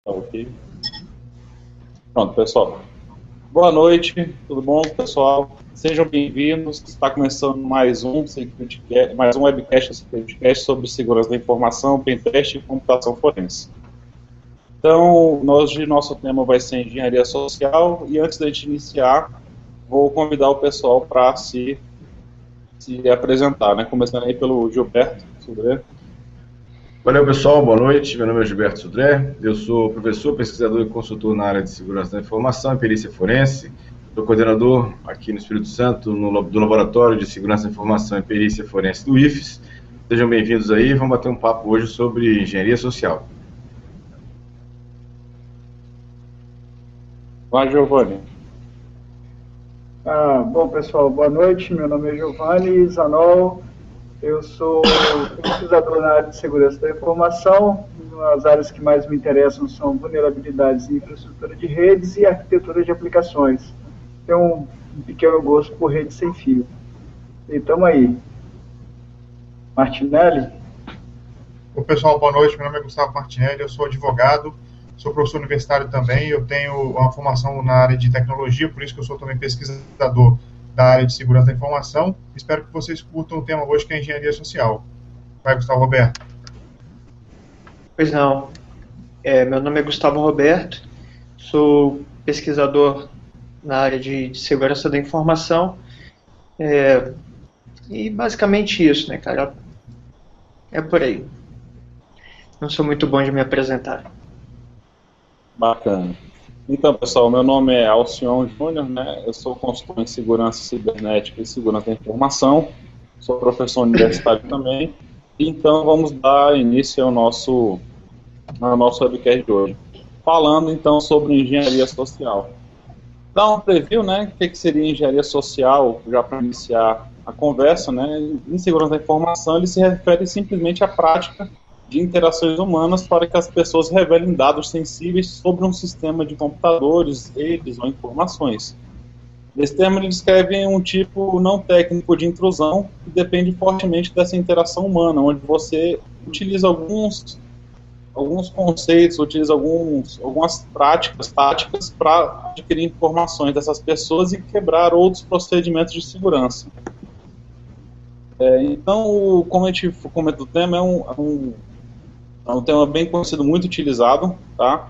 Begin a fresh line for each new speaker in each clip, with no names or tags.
Tá ok. Pronto, pessoal. Boa noite, tudo bom, pessoal? Sejam bem-vindos. Está começando mais um webcast sobre segurança da informação, pentest e computação forense. Então, hoje nosso tema vai ser engenharia social e antes da gente iniciar, vou convidar o pessoal para se apresentar, né? Começando aí pelo Gilberto Sudré.
Valeu, pessoal, boa noite. Meu nome é Gilberto Sudré, eu sou professor, pesquisador e consultor na área de segurança da informação e perícia forense. Sou coordenador aqui no Espírito Santo do Laboratório de Segurança da Informação e Perícia Forense do IFES. Sejam bem-vindos aí, vamos bater um papo hoje sobre engenharia social.
Vai, Giovanni.
Bom, pessoal, boa noite. Meu nome é Giovanni Zanol. Eu sou pesquisador na área de segurança da informação. As áreas que mais me interessam são vulnerabilidades em infraestrutura de redes e arquitetura de aplicações. Tenho um pequeno gosto por rede sem fio. E estamos aí. Martinelli?
Oi, pessoal, boa noite. Meu nome é Gustavo Martinelli, eu sou advogado, sou professor universitário também. Eu tenho uma formação na área de tecnologia, por isso que eu sou também pesquisador da área de segurança da informação. Espero que vocês curtam o tema hoje, que é engenharia social. Vai, Gustavo Roberto.
Pois não. Meu nome é Gustavo Roberto, sou pesquisador na área de segurança da informação. E basicamente isso, né, cara? É por aí. Não sou muito bom de me apresentar.
Bacana. Então, pessoal, meu nome é Alcion Júnior, né? Eu sou consultor em segurança cibernética e segurança da informação, sou professor universitário também, então vamos dar início ao nosso webcast de hoje. Falando, então, sobre engenharia social. Dá um preview, né? O que seria engenharia social, já para iniciar a conversa, né? Em segurança da informação, ele se refere simplesmente à prática de interações humanas para que as pessoas revelem dados sensíveis sobre um sistema de computadores, redes ou informações. Esse termo ele descreve um tipo não técnico de intrusão que depende fortemente dessa interação humana, onde você utiliza alguns conceitos, utiliza algumas táticas para adquirir informações dessas pessoas e quebrar outros procedimentos de segurança. Então, como a gente comentou, o tema é um tema bem conhecido, muito utilizado, tá?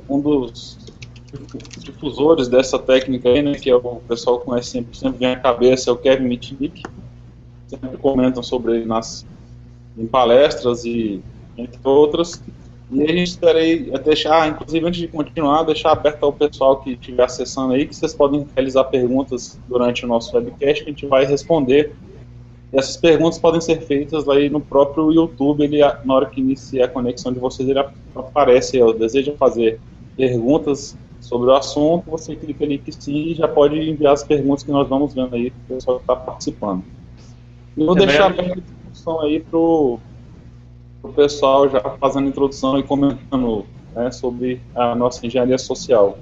Um dos difusores dessa técnica aí, né, que o pessoal conhece sempre vem à cabeça, é o Kevin Mitnick. Sempre comentam sobre ele em palestras e entre outras. E a gente espera deixar, inclusive antes de continuar, deixar aberto ao pessoal que estiver acessando aí, que vocês podem realizar perguntas durante o nosso webcast, que a gente vai responder. E essas perguntas podem ser feitas aí no próprio YouTube, na hora que inicia a conexão de vocês, ele aparece, deseja fazer perguntas sobre o assunto, você clica ali que sim e já pode enviar as perguntas que nós vamos vendo aí, para o pessoal que está participando. E vou deixar a introdução aí para o pessoal já fazendo a introdução e comentando, né, sobre a nossa engenharia social.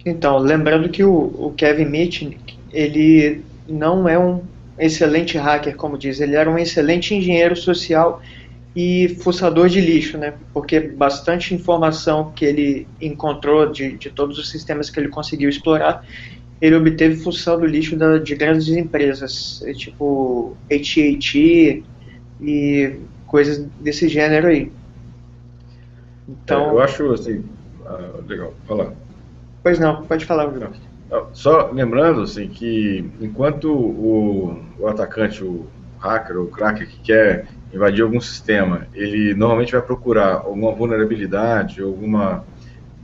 Então, lembrando que o Kevin Mitnick, ele não é um excelente hacker, como diz, ele era um excelente engenheiro social e fuçador de lixo, né? Porque bastante informação que ele encontrou de todos os sistemas que ele conseguiu explorar, ele obteve fuçando lixo de grandes empresas, tipo AT&T e coisas desse gênero aí. Então,
eu acho assim, legal, falar.
Pois não, pode falar, Bruno.
Só lembrando assim, que enquanto o atacante, o hacker, o cracker que quer invadir algum sistema, ele normalmente vai procurar alguma vulnerabilidade, alguma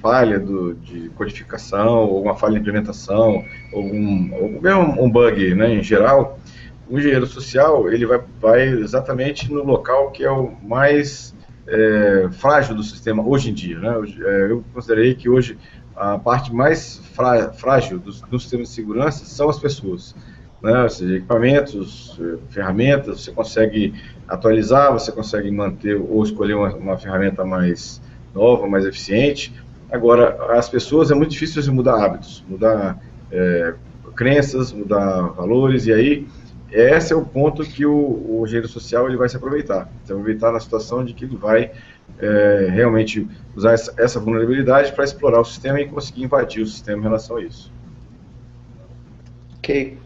falha de codificação, alguma falha de implementação, um bug, né, em geral. O engenheiro social ele vai exatamente no local que é o mais frágil do sistema hoje em dia, né? Eu considerei que hoje a parte mais frágil do sistema de segurança são as pessoas, né? Ou seja, equipamentos, ferramentas, você consegue atualizar, você consegue manter ou escolher uma ferramenta mais nova, mais eficiente. Agora, as pessoas é muito difícil de mudar hábitos, mudar crenças, mudar valores, e aí esse é o ponto que o engenheiro social ele vai se aproveitar na situação de que ele vai realmente usar essa vulnerabilidade para explorar o sistema e conseguir invadir o sistema em relação a isso.
Ok.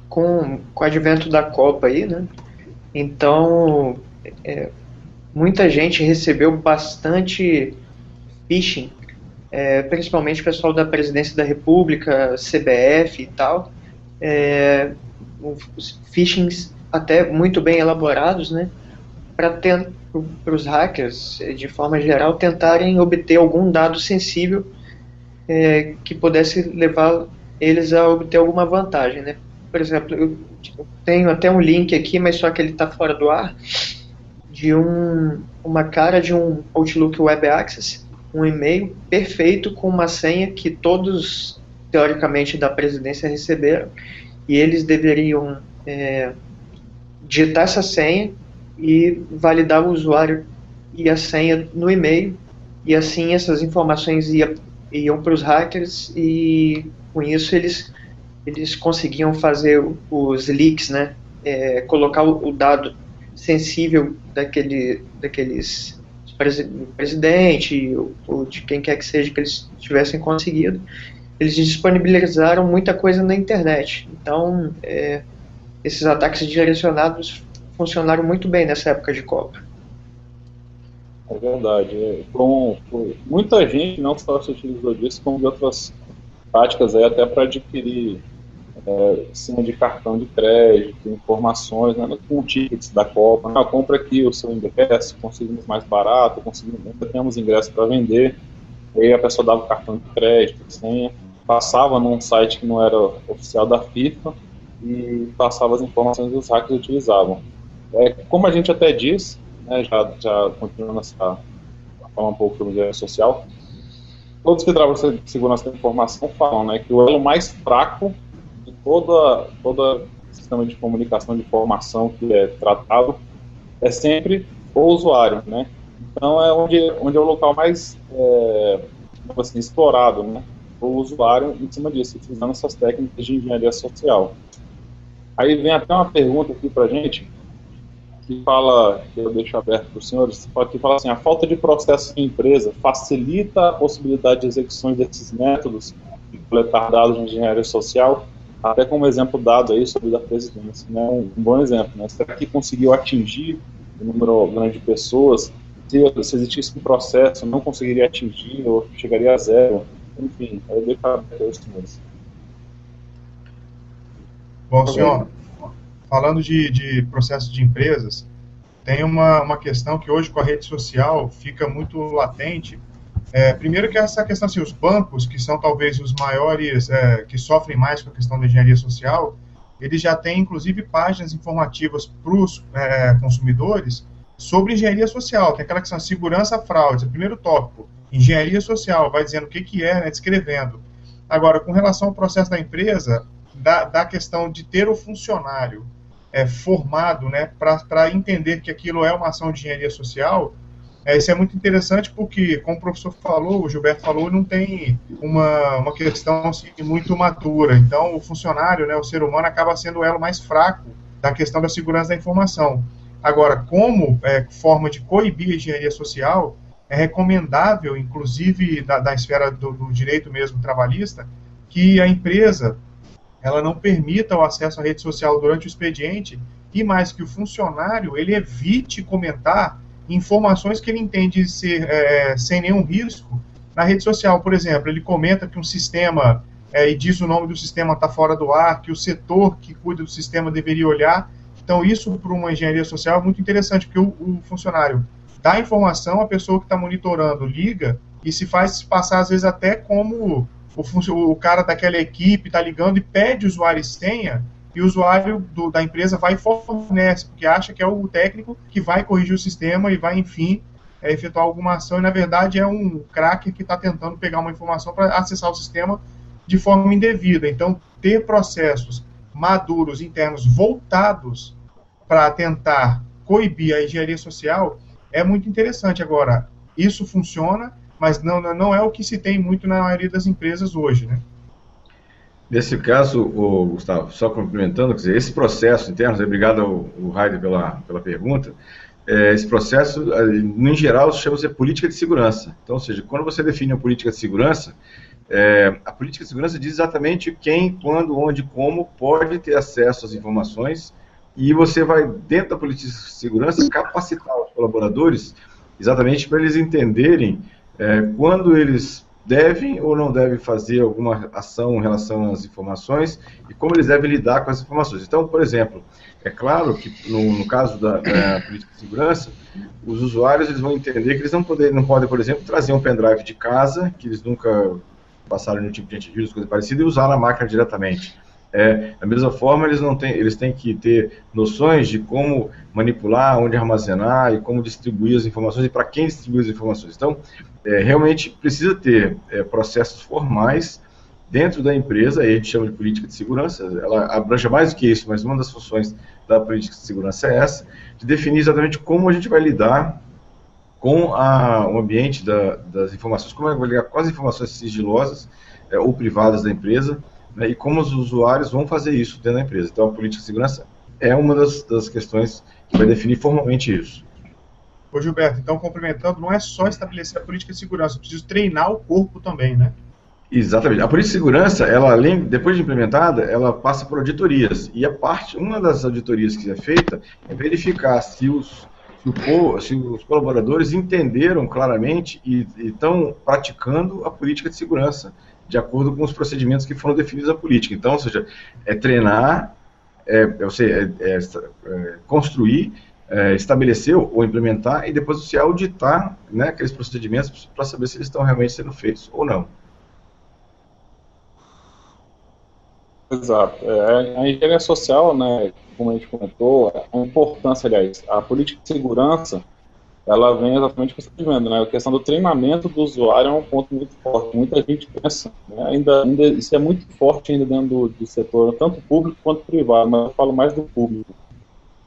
Com o advento da Copa aí, né? Então, muita gente recebeu bastante phishing, principalmente o pessoal da Presidência da República, CBF e tal, os phishings até muito bem elaborados, né? Para os hackers, de forma geral, tentarem obter algum dado sensível que pudesse levar eles a obter alguma vantagem, né? Por exemplo, eu tenho até um link aqui, mas só que ele está fora do ar, de uma cara de um Outlook Web Access, um e-mail perfeito com uma senha que todos, teoricamente, da presidência receberam, e eles deveriam digitar essa senha e validar o usuário e a senha no e-mail, e assim essas informações iam para os hackers, e com isso eles conseguiam fazer os leaks, né? Colocar o dado sensível daqueles presidente ou de quem quer que seja que eles tivessem conseguido. Eles disponibilizaram muita coisa na internet. Então, esses ataques direcionados funcionaram muito bem nessa época de Copa.
É verdade. Muita gente não só se utilizou disso, como de outras práticas aí, até para adquirir senha de cartão de crédito, informações, né, com tickets da Copa. Compra aqui o seu ingresso, conseguimos mais barato, ainda temos ingresso para vender. Aí a pessoa dava o cartão de crédito, senha, passava num site que não era oficial da FIFA e passava as informações que os hackers utilizavam. Como a gente até diz, né, já continuando a falar um pouco sobre engenharia social, todos que trabalham com segurança da informação falam, né, que o elo mais fraco de todo sistema de comunicação, de informação que é tratado, é sempre o usuário, né? Então é onde é o local mais assim, explorado, né? O usuário em cima disso, utilizando essas técnicas de engenharia social. Aí vem até uma pergunta aqui pra gente, que eu deixo aberto para os senhores, que fala assim: a falta de processo em empresa facilita a possibilidade de execução desses métodos de coletar dados de engenharia social, até como exemplo dado aí sobre da presidência, né? Um bom exemplo, né? Será que conseguiu atingir um número grande de pessoas? Se existisse um processo, não conseguiria atingir ou chegaria a zero? Enfim, eu deixo aberto para os senhores.
Bom, senhor, falando de processo de empresas, tem uma questão que hoje com a rede social fica muito latente. Primeiro que essa questão, assim, os bancos, que são talvez os maiores, que sofrem mais com a questão da engenharia social, eles já têm, inclusive, páginas informativas para os consumidores sobre engenharia social. Tem aquela questão de segurança, fraude, é o primeiro tópico. Engenharia social, vai dizendo o que é, né, descrevendo. Agora, com relação ao processo da empresa, da questão de ter o funcionário formado, né, para entender que aquilo é uma ação de engenharia social, isso é muito interessante porque, como o professor falou, o Gilberto falou, não tem uma questão assim, muito madura. Então, o funcionário, né, o ser humano, acaba sendo o elo mais fraco da questão da segurança da informação. Agora, como forma de coibir a engenharia social, é recomendável, inclusive da esfera do direito mesmo trabalhista, que a empresa ela não permita o acesso à rede social durante o expediente e mais que o funcionário ele evite comentar informações que ele entende ser sem nenhum risco na rede social. Por exemplo, ele comenta que um sistema, e diz o nome do sistema está fora do ar, que o setor que cuida do sistema deveria olhar. Então isso para uma engenharia social é muito interessante, porque o funcionário dá informação, a pessoa que está monitorando liga e se faz passar às vezes até como o cara daquela equipe está ligando e pede usuário e senha, e o usuário da empresa vai e fornece, porque acha que é o técnico que vai corrigir o sistema e vai, enfim, efetuar alguma ação, e na verdade é um cracker que está tentando pegar uma informação para acessar o sistema de forma indevida. Então, ter processos maduros, internos, voltados para tentar coibir a engenharia social é muito interessante. Agora, isso funciona, mas não é o que se tem muito na maioria das empresas hoje, né?
Nesse caso, Gustavo, só complementando, quer dizer, esse processo interno, obrigado ao Raider pela pergunta, esse processo, em geral, chama-se política de segurança. Então, ou seja, quando você define uma política de segurança, a política de segurança diz exatamente quem, quando, onde, como pode ter acesso às informações, e você vai, dentro da política de segurança, capacitar os colaboradores exatamente para eles entenderem quando eles devem ou não devem fazer alguma ação em relação às informações e como eles devem lidar com as informações. Então, por exemplo, é claro que no caso da política de segurança, os usuários eles vão entender que eles não podem, por exemplo, trazer um pendrive de casa, que eles nunca passaram nenhum tipo de antivírus, coisa parecida, e usar na máquina diretamente. Da mesma forma, eles têm que ter noções de como manipular, onde armazenar e como distribuir as informações e para quem distribuir as informações. Então, realmente precisa ter processos formais dentro da empresa, aí a gente chama de política de segurança, ela abrange mais do que isso, mas uma das funções da política de segurança é essa, de definir exatamente como a gente vai lidar com o ambiente das informações, como vai lidar com as informações sigilosas ou privadas da empresa, né, e como os usuários vão fazer isso dentro da empresa. Então, a política de segurança é uma das questões que vai definir formalmente isso.
Ô Gilberto, então, complementando, não é só estabelecer a política de segurança, é preciso treinar o corpo também, né?
Exatamente. A política de segurança, ela, depois de implementada, ela passa por auditorias. E uma das auditorias que é feita é verificar se os colaboradores entenderam claramente e estão praticando a política de segurança, de acordo com os procedimentos que foram definidos na política. Então, ou seja, treinar, construir, estabelecer ou implementar e depois você auditar, né, aqueles procedimentos para saber se eles estão realmente sendo feitos ou não.
Exato. A engenharia social, né, como a gente comentou, a importância, aliás, a política de segurança, ela vem exatamente com o procedimento, né? A questão do treinamento do usuário é um ponto muito forte. Muita gente pensa, né, ainda isso é muito forte ainda dentro do setor, tanto público quanto privado, mas eu falo mais do público.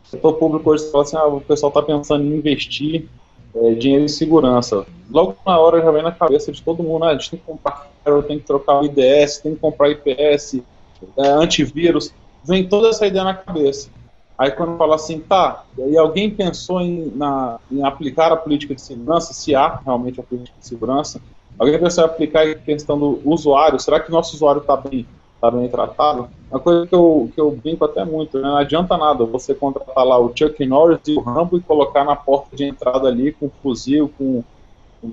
O setor público hoje fala assim, o pessoal está pensando em investir dinheiro em segurança. Logo na hora já vem na cabeça de todo mundo, a gente tem que comprar, tem que trocar o IDS, tem que comprar IPS, antivírus, vem toda essa ideia na cabeça. Aí quando fala assim, e alguém pensou em aplicar a política de segurança, se há realmente a política de segurança, alguém pensou em aplicar a questão do usuário, será que o nosso usuário está bem tratado? Uma coisa que eu brinco até muito, né? Não adianta nada você contratar lá o Chuck Norris e o Rambo e colocar na porta de entrada ali com fuzil, com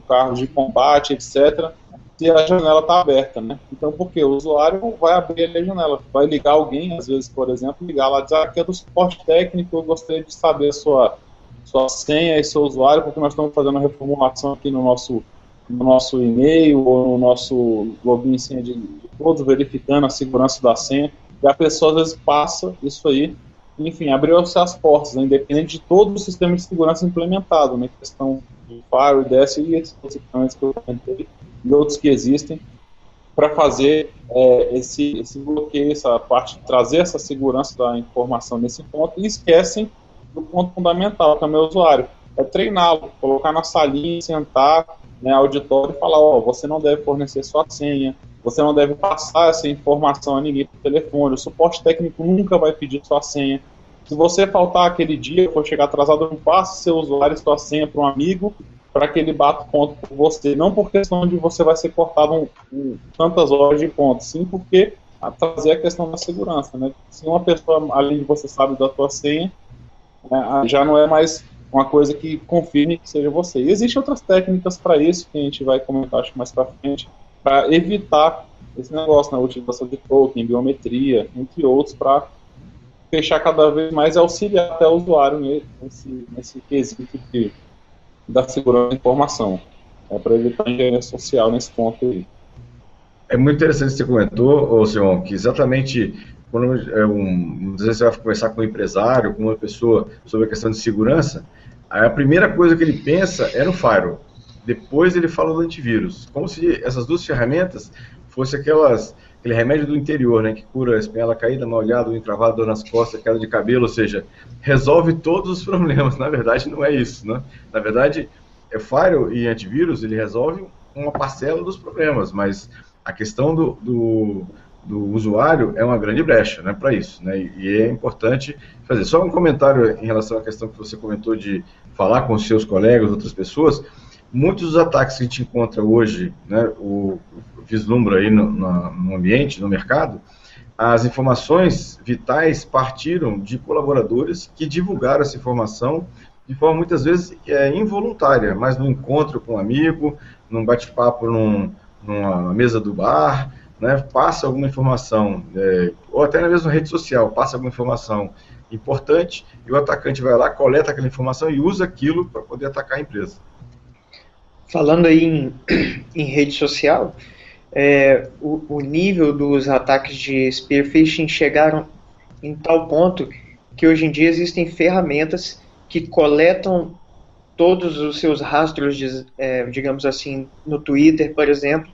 carro de combate, etc., se a janela está aberta, né? Então, por quê? O usuário vai abrir ali a janela, vai ligar alguém, às vezes, por exemplo, ligar lá e dizer, aqui é do suporte técnico, eu gostaria de saber a sua senha e seu usuário, porque nós estamos fazendo uma reformulação aqui no nosso e-mail ou no nosso login e senha de todos, verificando a segurança da senha, e a pessoa, às vezes, passa isso aí, enfim, abriu-se as portas, né? Independente de todo o sistema de segurança implementado, né? Questão de Firewall, IDS e esses equipamentos que eu comentei, e outros que existem, para fazer esse bloqueio, essa parte de trazer essa segurança da informação nesse ponto, e esquecem do ponto fundamental, que é o meu usuário, é treiná-lo, colocar na salinha, sentar, né, auditório e falar, você não deve fornecer sua senha, você não deve passar essa informação a ninguém por telefone, o suporte técnico nunca vai pedir sua senha. Se você faltar aquele dia, for chegar atrasado, não passe seu usuário e sua senha para um amigo, para que ele bata ponto por você, não por questão de você vai ser cortado tantas horas de ponto, sim porque trazer a questão da segurança, né? Se uma pessoa, além de você sabe da sua senha, já não é mais uma coisa que confirme que seja você. E existem outras técnicas para isso, que a gente vai comentar acho mais para frente, para evitar esse negócio, né? A utilização de token, biometria, entre outros, para fechar cada vez mais e auxiliar até o usuário nesse quesito da segurança da informação, para evitar a engenharia social nesse ponto aí.
É muito interessante que você comentou, Simão, que exatamente quando às vezes você vai conversar com um empresário, com uma pessoa sobre a questão de segurança, a primeira coisa que ele pensa é no firewall. Depois ele fala do antivírus. Como se essas duas ferramentas fossem aquele remédio do interior, né, que cura a espinhela caída, mal olhado, encravado, dor nas costas, queda de cabelo, ou seja, resolve todos os problemas. Na verdade, não é isso, né? Na verdade, firewall e antivírus, ele resolve uma parcela dos problemas, mas a questão do usuário é uma grande brecha, né, para isso, né, e é importante fazer. Só um comentário em relação à questão que você comentou de falar com os seus colegas, outras pessoas. Muitos dos ataques que a gente encontra hoje, né, o vislumbra aí no ambiente, no mercado, as informações vitais partiram de colaboradores que divulgaram essa informação de forma muitas vezes involuntária, mas num encontro com um amigo, num bate-papo numa mesa do bar, né, passa alguma informação, ou até na mesma rede social, passa alguma informação importante, e o atacante vai lá, coleta aquela informação e usa aquilo para poder atacar a empresa.
Falando aí em rede social, o nível dos ataques de spear phishing chegaram em tal ponto que hoje em dia existem ferramentas que coletam todos os seus rastros, digamos assim, no Twitter, por exemplo,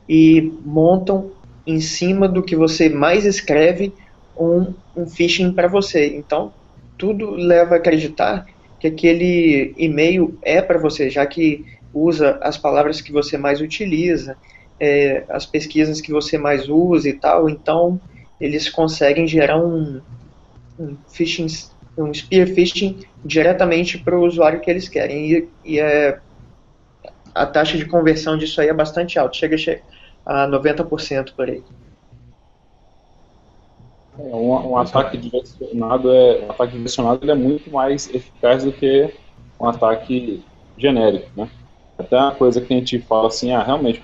e montam em cima do que você mais escreve um phishing para você. Então, tudo leva a acreditar que aquele e-mail é para você, já que usa as palavras que você mais utiliza, as pesquisas que você mais usa e tal. Então, eles conseguem gerar um spear phishing diretamente para o usuário que eles querem. E a taxa de conversão disso aí é bastante alta, chega a 90% por aí.
Um ataque direcionado ele é muito mais eficaz do que um ataque genérico, né? Até uma coisa que a gente fala assim, realmente,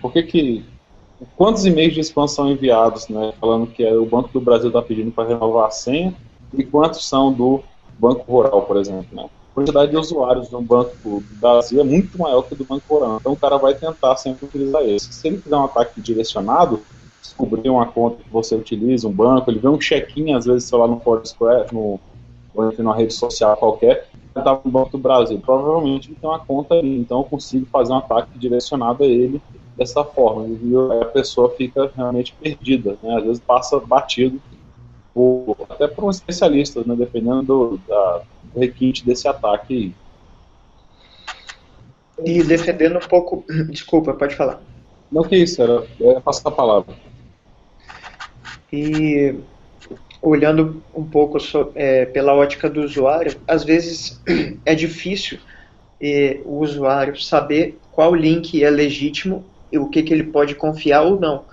quantos e-mails de spam são enviados, né, falando que o Banco do Brasil está pedindo para renovar a senha, e quantos são do Banco Rural, por exemplo, né? A quantidade de usuários do Banco do Brasil é muito maior que do Banco Rural, então o cara vai tentar sempre utilizar esse. Se ele fizer um ataque direcionado, descobrir uma conta que você utiliza, um banco, ele vê um check-in, às vezes, sei lá, no Foursquare, ou numa rede social qualquer, estava no Banco do Brasil, provavelmente ele tem uma conta ali, então eu consigo fazer um ataque direcionado a ele dessa forma, e aí a pessoa fica realmente perdida, né? Às vezes passa batido, até por um especialista, né? Dependendo do requinte desse ataque.
E defendendo um pouco... Desculpa, pode falar.
Não, que isso, era passar a palavra.
E olhando um pouco pela ótica do usuário, às vezes é difícil o usuário saber qual link é legítimo e o que ele pode confiar ou não,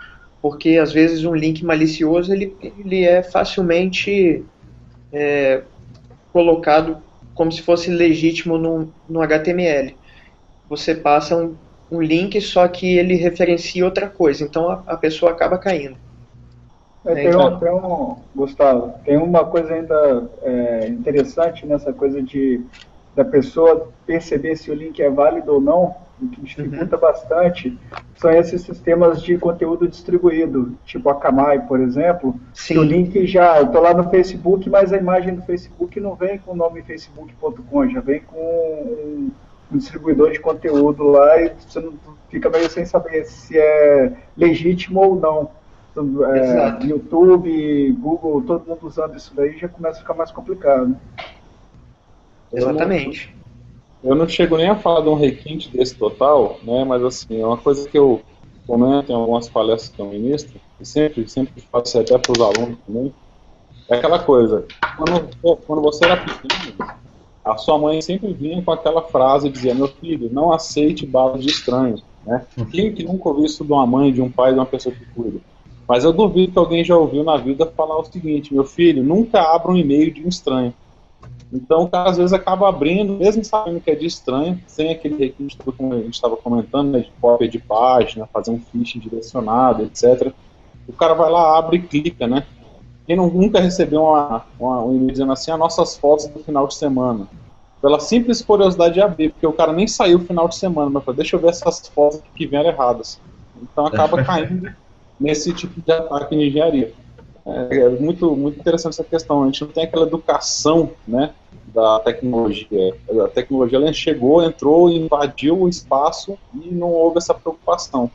porque às vezes um link malicioso ele é facilmente colocado como se fosse legítimo no HTML. Você passa um link, só que ele referencia outra coisa, então a pessoa acaba caindo.
Gustavo, tem uma coisa ainda interessante nessa coisa da pessoa perceber se o link é válido ou não, o que dificulta bastante, são esses sistemas de conteúdo distribuído, tipo a Akamai, por exemplo.
Sim.
Que o link eu estou lá no Facebook, mas a imagem do Facebook não vem com o nome facebook.com, já vem com um distribuidor de conteúdo lá e você não fica meio sem saber se é legítimo ou não. YouTube, Google, todo mundo usando isso daí, já começa a ficar mais complicado, né?
Exatamente.
Eu não chego nem a falar de um requinte desse total, né, mas assim, é uma coisa que eu comento em algumas palestras que eu ministro, e sempre faço até para os alunos também, é aquela coisa, quando você era pequeno, a sua mãe sempre vinha com aquela frase, dizia, meu filho, não aceite bala de estranho, né? Quem que nunca ouviu isso de uma mãe, de um pai, de uma pessoa que cuida? Mas eu duvido que alguém já ouviu na vida falar o seguinte, meu filho, nunca abra um e-mail de um estranho. Então o cara às vezes acaba abrindo, mesmo sabendo que é de estranho, sem aquele requinte que a gente estava comentando, né, de cópia de página, fazer um phishing direcionado, etc. O cara vai lá, abre e clica, né? Quem nunca recebeu um e-mail dizendo assim, as nossas fotos do final de semana? Pela simples curiosidade de abrir, porque o cara nem saiu no final de semana, mas falou, deixa eu ver essas fotos que vieram erradas. Então acaba caindo nesse tipo de ataque de engenharia. É muito, muito interessante essa questão. A gente não tem aquela educação, né, da tecnologia. A tecnologia ela chegou, entrou, invadiu o espaço e não houve essa preocupação.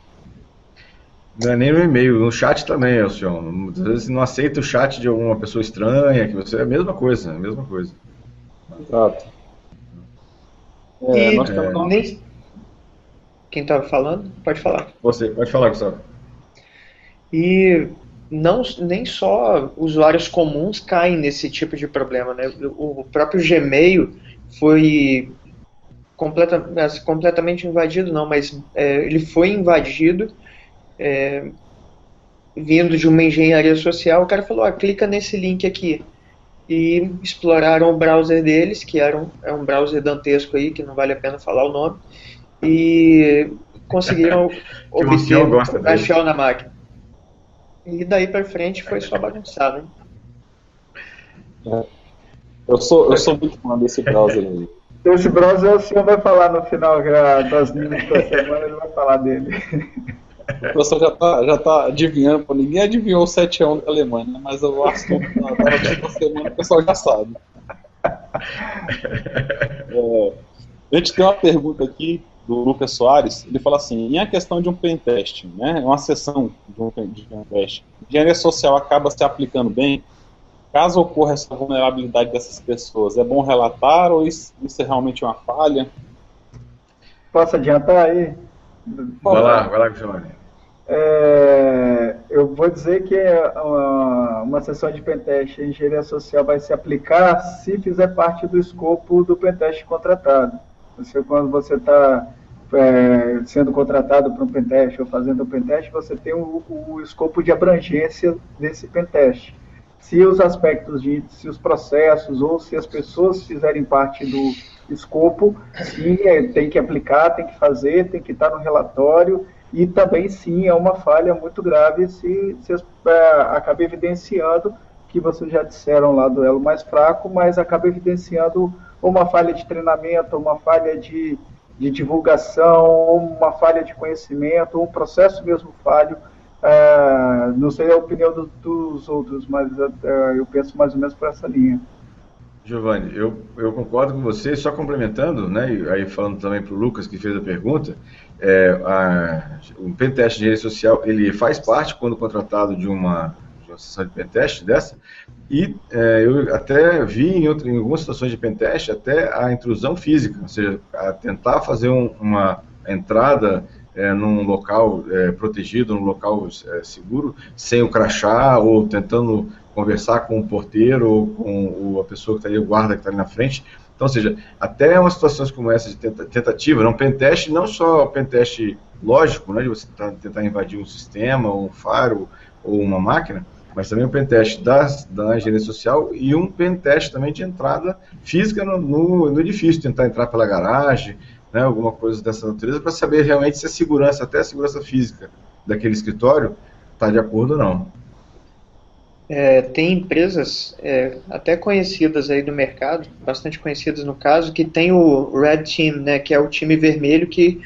Não é nem no e-mail, no chat também, Alcion. Muitas vezes não aceita o chat de alguma pessoa estranha, que você é a mesma coisa, a mesma coisa.
Exato.
Quem estava falando? Pode falar.
Você, pode falar, Gustavo.
E nem só usuários comuns caem nesse tipo de problema, né? O próprio Gmail foi completamente invadido, não, mas ele foi invadido vindo de uma engenharia social. O cara falou, clica nesse link aqui. E exploraram o browser deles, que é um browser dantesco aí, que não vale a pena falar o nome, e conseguiram obter a shell na máquina. E daí para frente foi só bagunçado,
né? Eu sou muito fã desse browser aí.
Esse browser o senhor vai falar no final das news da semana, ele vai falar dele.
O professor já tá adivinhando, pô, ninguém adivinhou o 7-1 da Alemanha, né? Mas o assunto da semana o pessoal já sabe. A gente tem uma pergunta aqui do Lucas Soares, ele fala assim, em a questão de um pentest, né, uma sessão de um pentest, a engenharia social acaba se aplicando bem? Caso ocorra essa vulnerabilidade dessas pessoas, é bom relatar ou isso é realmente uma falha?
Posso adiantar aí?
Vai lá, Giovanni.
Eu vou dizer que uma sessão de pentest em engenharia social vai se aplicar se fizer parte do escopo do pentest contratado. Quando você está sendo contratado para um pentest ou fazendo um pentest, você tem o escopo de abrangência desse pentest. Se os aspectos, se os processos ou se as pessoas fizerem parte do escopo, sim, tem que aplicar, tem que fazer, tem que estar no relatório. E também, sim, é uma falha muito grave se acaba evidenciando, que vocês já disseram lá do elo mais fraco, mas acaba evidenciando uma falha de treinamento, uma falha de divulgação, uma falha de conhecimento, um processo mesmo falho. Não sei a opinião dos outros, mas eu penso mais ou menos por essa linha.
Giovanni, eu concordo com você, só complementando, né, e aí falando também para o Lucas, que fez a pergunta, o pentest de engenharia social, ele faz parte, quando contratado, de uma sessão de pentest dessa, e eu até vi em algumas situações de pentest até a intrusão física, ou seja, a tentar fazer uma entrada num local protegido, num local seguro, sem o crachá, ou tentando conversar com o porteiro ou com a pessoa que está ali, o guarda que está ali na frente. Então, ou seja, até umas situações como essa de tentativa, não pentest, não só pentest lógico, né, de você tentar invadir um sistema, um faro ou uma máquina, mas também um pentest da engenharia social e um pentest também de entrada física no edifício, tentar entrar pela garagem, né, alguma coisa dessa natureza, para saber realmente se a segurança, até a segurança física daquele escritório, está de acordo ou não.
Tem empresas até conhecidas aí do mercado, bastante conhecidas no caso, que tem o Red Team, né, que é o time vermelho que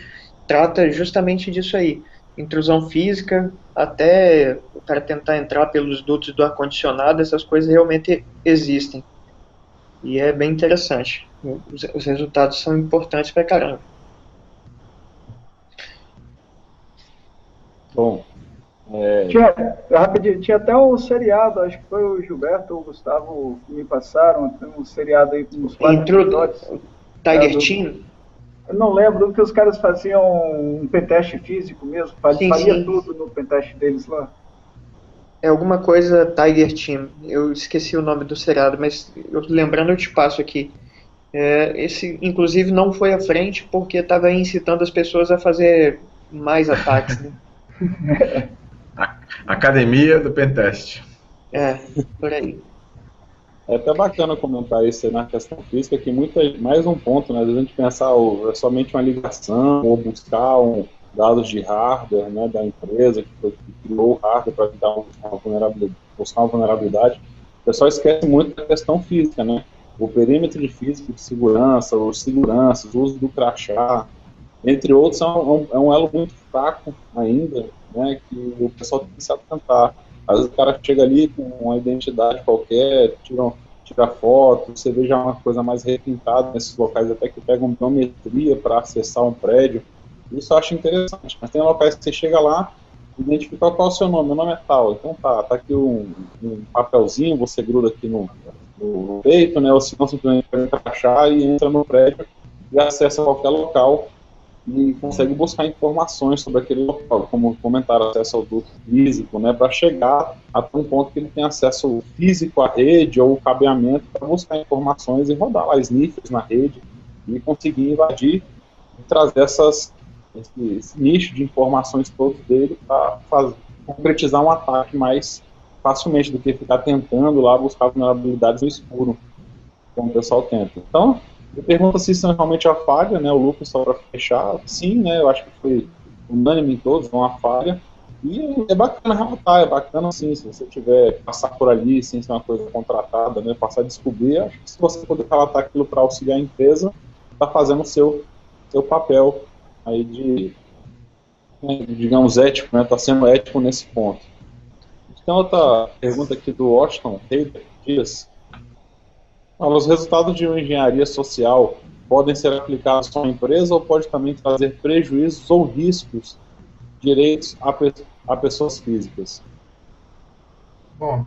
trata justamente disso aí. Intrusão física, até o cara tentar entrar pelos dutos do ar-condicionado, essas coisas realmente existem. E é bem interessante. Os resultados são importantes pra caramba.
Bom,
Tinha até um seriado, acho que foi o Gilberto ou o Gustavo que me passaram, tem um seriado aí com uns 4 episódios.
Tiger Team?
Eu não lembro, que os caras faziam um pentest físico mesmo, fazia tudo no pentest deles lá.
É alguma coisa Tiger Team, eu esqueci o nome do seriado, mas lembrando eu te passo aqui. Esse, inclusive, não foi à frente porque estava incitando as pessoas a fazer mais ataques, né?
Academia do pentest.
Por aí.
É até bacana comentar isso aí na questão física, que mais um ponto, né? Às vezes a gente pensar é somente uma ligação, ou buscar dados de hardware, né, da empresa que criou o hardware para evitar uma vulnerabilidade, buscar uma vulnerabilidade. O pessoal esquece muito da questão física, né? O perímetro de física de segurança, os seguranças, o uso do crachá, entre outros, é um elo muito fraco ainda, né, que o pessoal tem que se atentar. Às vezes o cara chega ali com uma identidade qualquer, tira foto, você vê já uma coisa mais requintada nesses locais, até que pegam biometria para acessar um prédio. Isso eu acho interessante, mas tem locais que você chega lá, identifica qual é o seu nome, meu nome é tal, então tá aqui um papelzinho, você gruda aqui no peito, né, ou se não, simplesmente pega um crachá e entra no prédio e acessa qualquer local e consegue buscar informações sobre aquele local, como comentaram, acesso ao duto físico, né, para chegar até um ponto que ele tem acesso físico à rede ou cabeamento para buscar informações e rodar lá sniffers na rede e conseguir invadir e trazer esse nicho de informações todos dele para concretizar um ataque mais facilmente do que ficar tentando lá buscar vulnerabilidades no escuro, como o pessoal tenta. Então, eu pergunto se isso é realmente a falha, né, o Lucas, só para fechar, sim, né, eu acho que foi unânime em todos, uma falha, e é bacana relatar, é bacana sim, se você tiver, passar por ali, sem ser uma coisa contratada, né, passar a descobrir, acho que se você puder relatar aquilo para auxiliar a empresa, está fazendo o seu papel aí digamos, ético, né, está sendo ético nesse ponto. Tem outra pergunta aqui do Washington Dias. Os resultados de uma engenharia social podem ser aplicados só à empresa ou pode também trazer prejuízos ou riscos direitos a pessoas físicas?
Bom,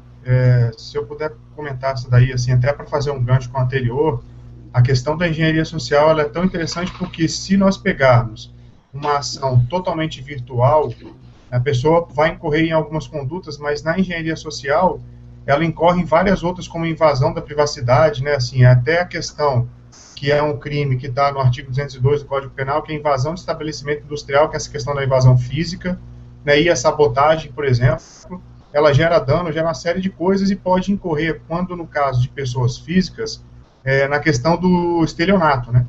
se eu puder comentar isso daí, assim, até para fazer um gancho com o anterior, a questão da engenharia social ela é tão interessante porque se nós pegarmos uma ação totalmente virtual, a pessoa vai incorrer em algumas condutas, mas na engenharia social ela incorre em várias outras, como invasão da privacidade, né, assim, até a questão que é um crime que está no artigo 202 do Código Penal, que é a invasão de estabelecimento industrial, que é essa questão da invasão física, né, e a sabotagem, por exemplo, ela gera dano, gera uma série de coisas e pode incorrer, quando no caso de pessoas físicas, na questão do estelionato, né,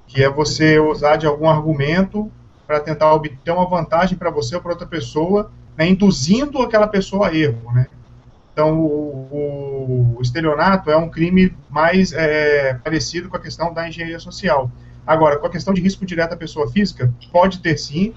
que é você usar de algum argumento para tentar obter uma vantagem para você ou para outra pessoa, né, induzindo aquela pessoa a erro, né. Então, o estelionato é um crime mais parecido com a questão da engenharia social. Agora, com a questão de risco direto à pessoa física, pode ter sim,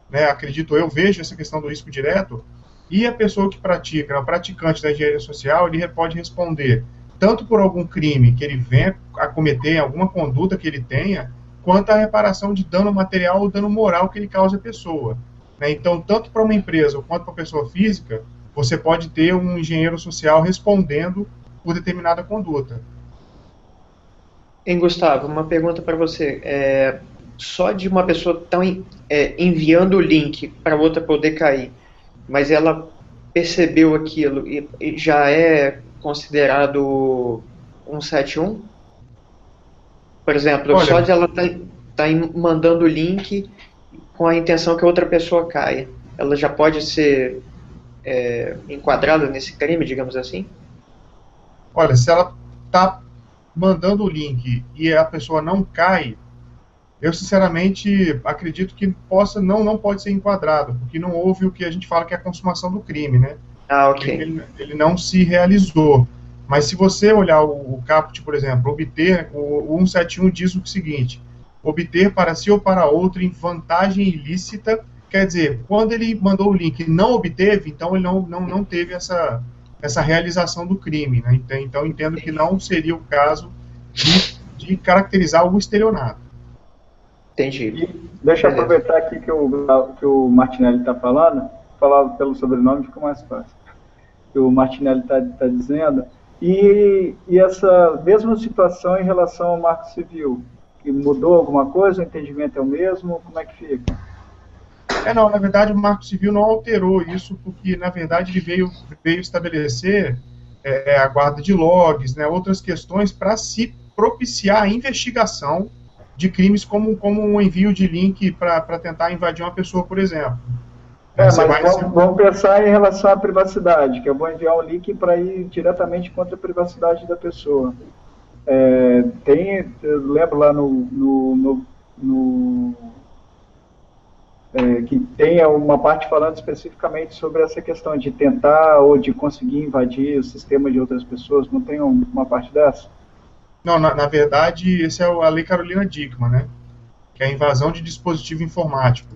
né, acredito eu, vejo essa questão do risco direto, e a pessoa que pratica, o praticante da engenharia social, ele pode responder tanto por algum crime que ele venha a cometer, alguma conduta que ele tenha, quanto a reparação de dano material ou dano moral que ele cause à pessoa, né? Então, tanto para uma empresa quanto para a pessoa física, você pode ter um engenheiro social respondendo por determinada conduta.
Hein, Gustavo, uma pergunta para você. Só de uma pessoa enviando o link para outra poder cair, mas ela percebeu aquilo e já é considerado 171? Por exemplo, olha, só de ela tá mandando o link com a intenção que a outra pessoa caia, ela já pode ser enquadrada nesse crime, digamos assim?
Olha, se ela está mandando o link e a pessoa não cai, eu sinceramente acredito que não pode ser enquadrado, porque não houve o que a gente fala que é a consumação do crime, né?
Ah, ok.
Ele não se realizou. Mas se você olhar o caput, por exemplo, obter, o 171 diz o seguinte: obter para si ou para outro em vantagem ilícita, quer dizer, quando ele mandou o link e não obteve, então ele não teve essa realização do crime, né? Então entendo que não seria o caso de caracterizar o estelionato.
Entendi.
E deixa eu aproveitar aqui que o Martinelli está falando, falar pelo sobrenome fica mais fácil. Que o Martinelli está dizendo. E essa mesma situação em relação ao Marco Civil, que mudou alguma coisa, o entendimento é o mesmo, como é que fica?
Não, na verdade o Marco Civil não alterou isso, porque na verdade ele veio estabelecer a guarda de logs, né, outras questões para se propiciar a investigação de crimes como um envio de link para tentar invadir uma pessoa, por exemplo.
Mas vamos pensar em relação à privacidade, que eu vou enviar um link para ir diretamente contra a privacidade da pessoa. Eu lembro lá que tem uma parte falando especificamente sobre essa questão de tentar ou de conseguir invadir o sistema de outras pessoas, não tem uma parte dessa?
Não, na verdade, essa é a Lei Carolina Dickmann, né? Que é a invasão de dispositivo informático.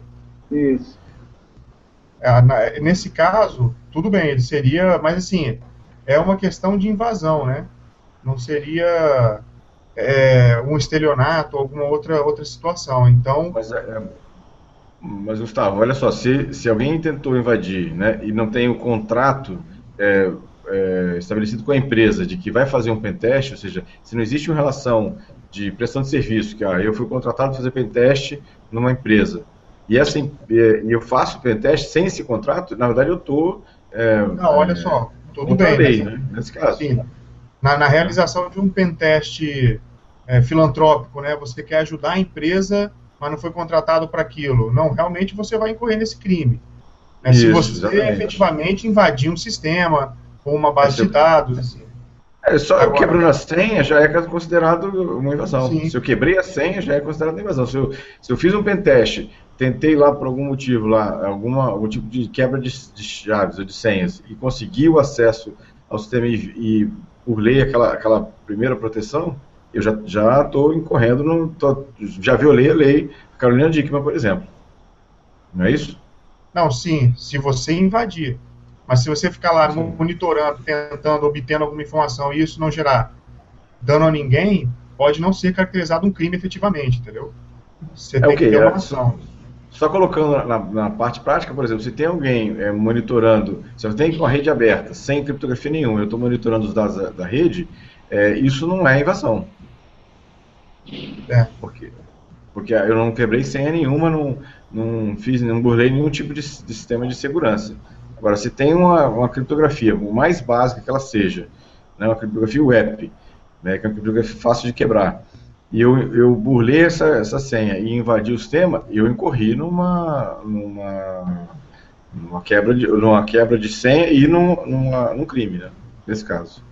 Isso.
Nesse caso, tudo bem, ele seria, mas assim, é uma questão de invasão, né? Não seria um estelionato ou alguma outra situação. Então,
mas Gustavo, olha só, se alguém tentou invadir, né, e não tem o contrato estabelecido com a empresa de que vai fazer um pentest, ou seja, se não existe uma relação de prestação de serviço, que eu fui contratado para fazer pentest numa empresa, e eu faço o pentest sem esse contrato, na verdade eu estou...
Não, olha só, tudo
contra a
bem.
lei, né, nesse caso.
Sim, na realização de um pentest filantrópico, né, você quer ajudar a empresa, mas não foi contratado para aquilo. Não, realmente você vai incorrer nesse crime. Né, se você
exatamente.
efetivamente invadir um sistema ou uma base de dados. Assim.
Só eu quebrando a senha já é considerado uma invasão.
Sim.
Se eu quebrei a senha, já é considerado uma invasão. Se eu fiz um pentest, tentei lá por algum motivo, algum tipo de quebra de chaves ou de senhas, e consegui o acesso ao sistema e burlei aquela primeira proteção, eu já estou incorrendo, já violei a lei Carolina Dickmann, por exemplo. Não é isso?
Não, sim, se você invadir. Mas se você ficar lá monitorando, tentando, obtendo alguma informação e isso não gerar dano a ninguém, pode não ser caracterizado um crime efetivamente, entendeu? Você tem que ter uma ação.
Só colocando na parte prática, por exemplo, se tem alguém monitorando, se eu tenho uma rede aberta, sem criptografia nenhuma, eu estou monitorando os dados da rede, isso não é invasão. Porque eu não quebrei senha nenhuma, não burlei nenhum tipo de sistema de segurança. Agora, se tem uma criptografia, por mais básica que ela seja, né, uma criptografia web, né, que é uma criptografia fácil de quebrar, e eu burlei essa senha e invadi o sistema, eu incorri numa quebra de senha e num crime, né, nesse caso.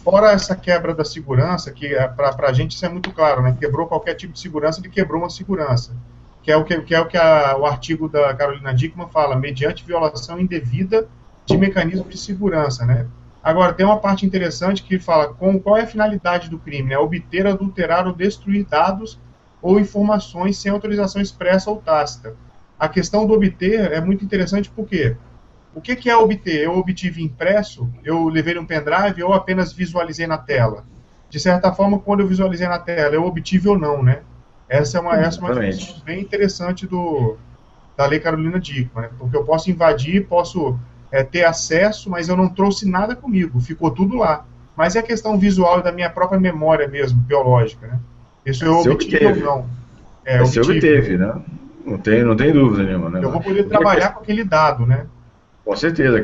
Fora essa quebra da segurança, que para a gente isso é muito claro, né, quebrou qualquer tipo de segurança, ele quebrou uma segurança. Que é o que o artigo da Carolina Dickmann fala, mediante violação indevida de mecanismos de segurança, né? Agora, tem uma parte interessante que fala qual é a finalidade do crime, né? Obter, adulterar ou destruir dados ou informações sem autorização expressa ou tácita. A questão do obter é muito interessante porque o que é obter? Eu obtive impresso, eu levei um pendrive ou apenas visualizei na tela? De certa forma, quando eu visualizei na tela, eu obtive ou não, né? Essa é uma discussão bem interessante da Lei Carolina Dickmann, né? Porque eu posso invadir, posso ter acesso, mas eu não trouxe nada comigo, ficou tudo lá. Mas é a questão visual da minha própria memória mesmo, biológica, né? Isso eu obtive ou não.
Você obteve, né? Não tem dúvida nenhuma, né?
Eu vou poder trabalhar com aquele dado, né?
Com certeza.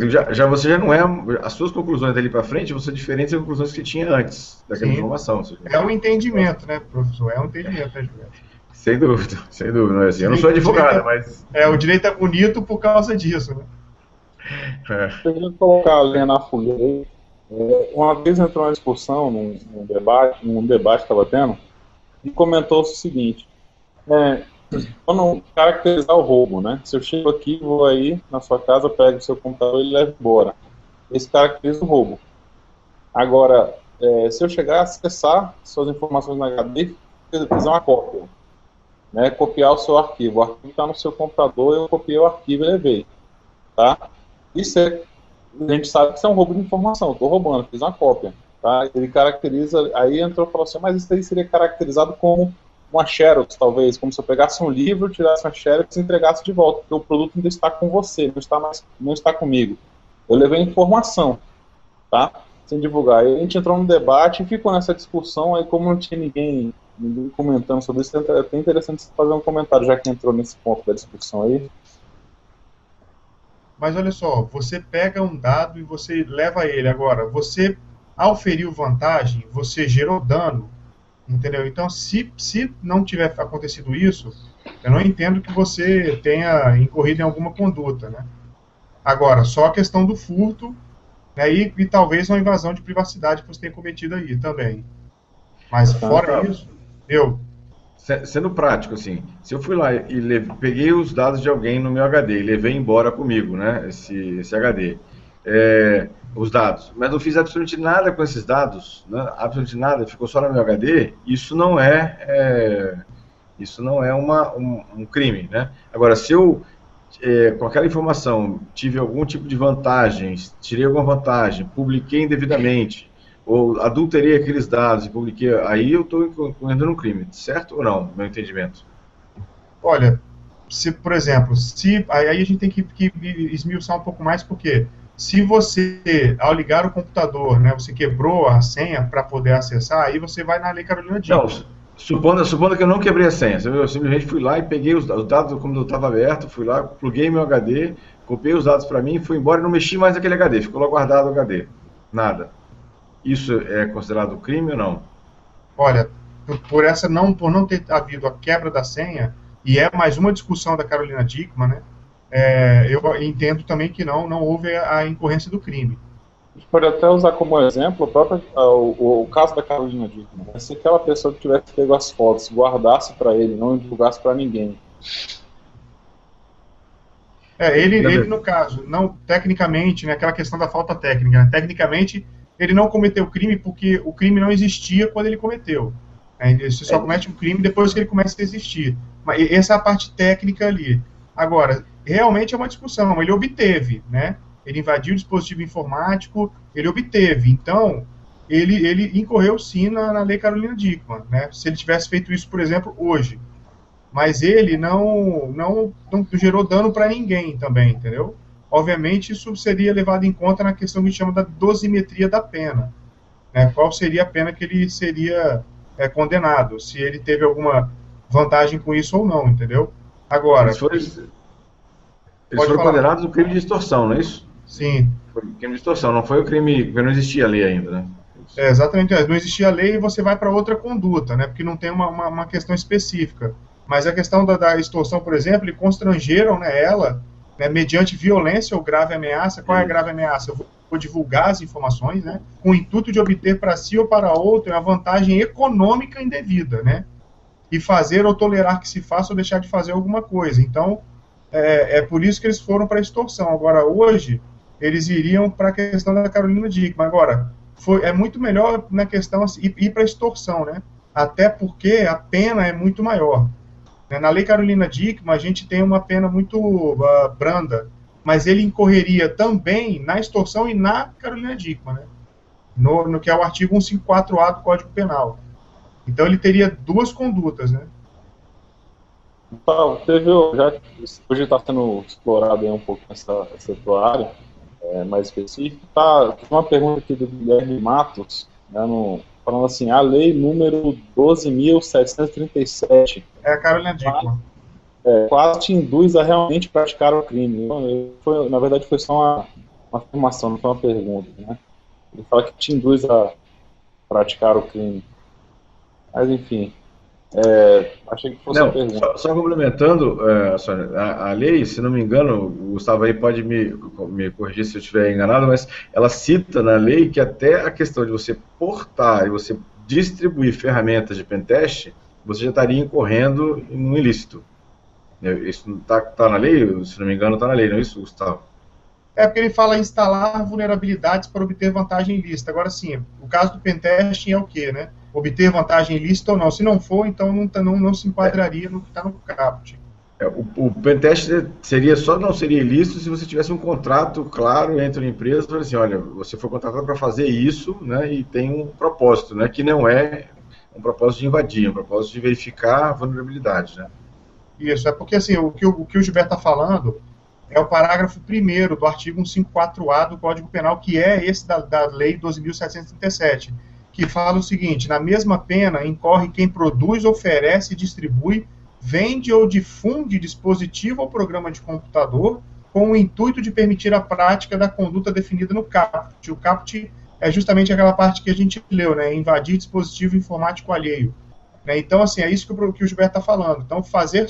Você já não é... As suas conclusões dali para frente vão ser diferentes das conclusões que tinha antes daquela informação.
É um entendimento, né, professor? É um entendimento, né, Juliano?
Sem dúvida, sem dúvida. Não é assim. Eu não sou advogado, mas...
o direito é bonito por causa disso, né?
Eu queria colocar a linha na fogueira. Uma vez entrou uma discussão num debate que estava tendo, e comentou o seguinte: quando caracterizar o roubo, né? Se eu chego aqui, vou aí na sua casa, pego o seu computador e levo embora. Esse caracteriza o roubo. Agora, se eu chegar a acessar suas informações na HD e fazer uma cópia, né? Copiar o seu arquivo. O arquivo está no seu computador, eu copiei o arquivo e levei. Tá? Isso a gente sabe que isso é um roubo de informação. Estou roubando, fiz uma cópia. Tá? Ele caracteriza, aí entrou e falou assim, mas isso aí seria caracterizado como uma xerox, talvez, como se eu pegasse um livro, tirasse uma xerox e entregasse de volta, porque o produto ainda está com você, não está comigo. Eu levei informação, tá? Sem divulgar. Aí a gente entrou no debate e ficou nessa discussão, aí como não tinha ninguém comentando sobre isso, é até interessante você fazer um comentário, já que entrou nesse ponto da discussão aí.
Mas olha só, você pega um dado e você leva ele. Agora, você, ao ferir vantagem, você gerou dano, entendeu? Então, se não tiver acontecido isso, eu não entendo que você tenha incorrido em alguma conduta, né? Agora, só a questão do furto, né, e talvez uma invasão de privacidade que você tenha cometido aí também. Mas fora isso,
Sendo prático, assim, se eu fui lá e peguei os dados de alguém no meu HD e levei embora comigo, né, esse HD, os dados, mas não fiz absolutamente nada com esses dados, né, absolutamente nada, ficou só no meu HD, isso não é um crime, né? Agora, se eu, com aquela informação, tive algum tipo de vantagens, tirei alguma vantagem, publiquei indevidamente, ou adulterei aqueles dados e publiquei, aí eu estou incorrendo num crime, certo ou não, meu entendimento?
Olha, por exemplo, aí a gente tem que esmiuçar um pouco mais, porque se você, ao ligar o computador, né, você quebrou a senha para poder acessar, aí você vai na Lei Carolina Dickmann.
Não, Supondo que eu não quebrei a senha, eu simplesmente fui lá e peguei os dados como eu estava aberto, fui lá, pluguei meu HD, copiei os dados para mim, fui embora e não mexi mais naquele HD, ficou lá guardado o HD. Nada. Isso é considerado crime ou não?
Olha, por não ter havido a quebra da senha, e é mais uma discussão da Carolina Dickmann, né? Eu entendo também que não houve a incorrência do crime.
A gente pode até usar como exemplo o caso da Carolina Dickmann. Se aquela pessoa que tivesse pego as fotos, guardasse para ele, não divulgasse para ninguém.
Ele, no caso, não tecnicamente, né, aquela questão da falta técnica, né, tecnicamente, ele não cometeu o crime porque o crime não existia quando ele cometeu. Você só comete um crime depois que ele começa a existir. Mas essa é a parte técnica ali. Agora, realmente é uma discussão. Ele obteve, né? Ele invadiu o dispositivo informático, ele obteve. Então, ele incorreu sim na lei Carolina Dickmann, né? Se ele tivesse feito isso, por exemplo, hoje. Mas ele não gerou dano para ninguém também, entendeu? Obviamente, isso seria levado em conta na questão que a gente chama da dosimetria da pena. Né? Qual seria a pena que ele seria condenado? Se ele teve alguma vantagem com isso ou não, entendeu? Agora...
Eles foram condenados no crime de extorsão, não é isso?
Sim.
Foi o crime de extorsão, não foi o crime, porque não existia a lei ainda, né?
Exatamente, não existia a lei e você vai para outra conduta, né? Porque não tem uma questão específica. Mas a questão da extorsão, por exemplo, eles constrangeram, né, ela, né, mediante violência ou grave ameaça. Qual é a grave ameaça? Eu vou divulgar as informações, né, com o intuito de obter para si ou para outro uma vantagem econômica indevida, né? E fazer ou tolerar que se faça ou deixar de fazer alguma coisa. Então, é por isso que eles foram para a extorsão. Agora, hoje, eles iriam para a questão da Carolina Dickmann. Agora, é muito melhor na questão ir para a extorsão, né? Até porque a pena é muito maior. Na lei Carolina Dickmann, a gente tem uma pena muito branda, mas ele incorreria também na extorsão e na Carolina Dickmann, né? No que é o artigo 154A do Código Penal. Então ele teria duas condutas, né?
Hoje está sendo explorado aí um pouco essa tua área, mais específica. Tem uma pergunta aqui do Guilherme Matos, né, falando assim, a lei número 12.737...
É a Carolina Dickmann.
Quase te induz a realmente praticar o crime. Na verdade, foi só uma afirmação, não foi uma pergunta, né? Ele fala que te induz a praticar o crime. Mas, enfim... achei que fosse uma pergunta.
Só complementando, a lei, se não me engano, o Gustavo aí pode me corrigir se eu estiver enganado, mas ela cita na lei que até a questão de você portar e você distribuir ferramentas de pentest, você já estaria incorrendo em um ilícito. Isso tá na lei? Se não me engano, está na lei, não é isso, Gustavo?
Porque ele fala instalar vulnerabilidades para obter vantagem ilícita. Agora sim, o caso do pentesting é o quê, né? Obter vantagem ilícita ou não. Se não for, então não se enquadraria no que está no caput.
O pentest não seria ilícito se você tivesse um contrato claro entre a empresa, falando assim, olha, você foi contratado para fazer isso, né, e tem um propósito, né, que não é um propósito de invadir, é um propósito de verificar a vulnerabilidade, né?
Isso, porque assim, o que o Gilberto está falando é o parágrafo 1º do artigo 154A do Código Penal, que é esse da Lei 12.737, que fala o seguinte: na mesma pena incorre quem produz, oferece, distribui, vende ou difunde dispositivo ou programa de computador com o intuito de permitir a prática da conduta definida no caput. O caput é justamente aquela parte que a gente leu, né? Invadir dispositivo informático alheio. Né? Então, assim, é isso que o Gilberto está falando. Então, fazer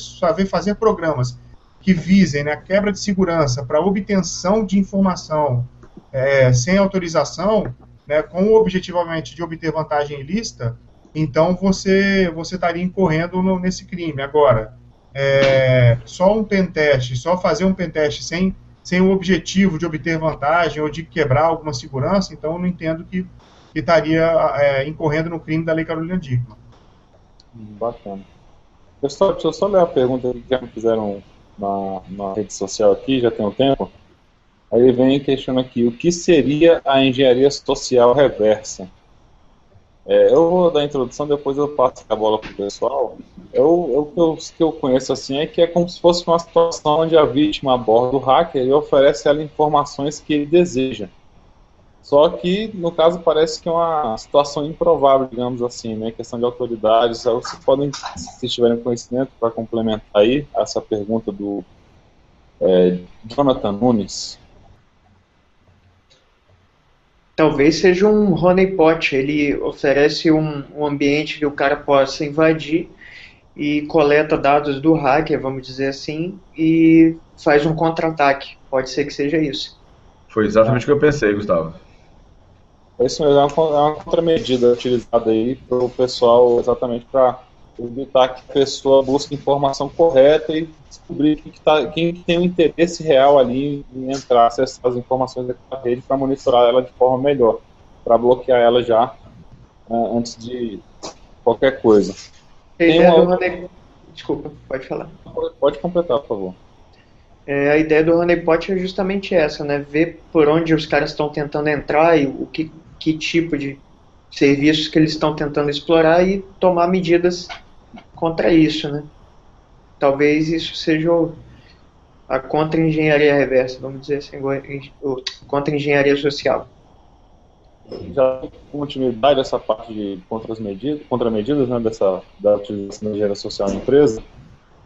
programas que visem, né, a quebra de segurança para obtenção de informação sem autorização, né, com o objetivo, obviamente, de obter vantagem ilícita, então você estaria incorrendo nesse crime. Agora, só um pentest, só fazer um pentest sem o objetivo de obter vantagem ou de quebrar alguma segurança, então eu não entendo que estaria incorrendo no crime da Lei Carolina Dickmann.
Bacana. Deixa eu só ler a pergunta que já me fizeram na rede social aqui, já tem um tempo. Aí ele vem e questiona aqui, o que seria a engenharia social reversa? Eu vou dar a introdução, depois eu passo a bola para o pessoal. O que eu conheço assim é que é como se fosse uma situação onde a vítima aborda o hacker e oferece a ela informações que ele deseja Só que, no caso, parece que é uma situação improvável, digamos assim, né? Questão de autoridades. Vocês podem, se tiverem conhecimento, para complementar aí essa pergunta do Jonathan Nunes.
Talvez seja um honeypot. Ele oferece um ambiente que o cara possa invadir e coleta dados do hacker, vamos dizer assim, e faz um contra-ataque. Pode ser que seja isso.
Foi exatamente o que eu pensei, Gustavo.
Isso mesmo, é uma contramedida utilizada aí para o pessoal, exatamente para evitar que a pessoa busque informação correta e descobrir quem tem um interesse real ali em entrar, acessar as informações daquela rede para monitorar ela de forma melhor, para bloquear ela já antes de qualquer coisa.
Desculpa, pode falar.
Pode completar, por favor.
A ideia do honeypot é justamente essa, né? Ver por onde os caras estão tentando entrar e que tipo de serviços que eles estão tentando explorar e tomar medidas contra isso, né? Talvez isso seja a contra-engenharia reversa, vamos dizer assim, contra-engenharia social.
Já com continuidade essa parte de contramedidas, né, da utilização da engenharia social na empresa,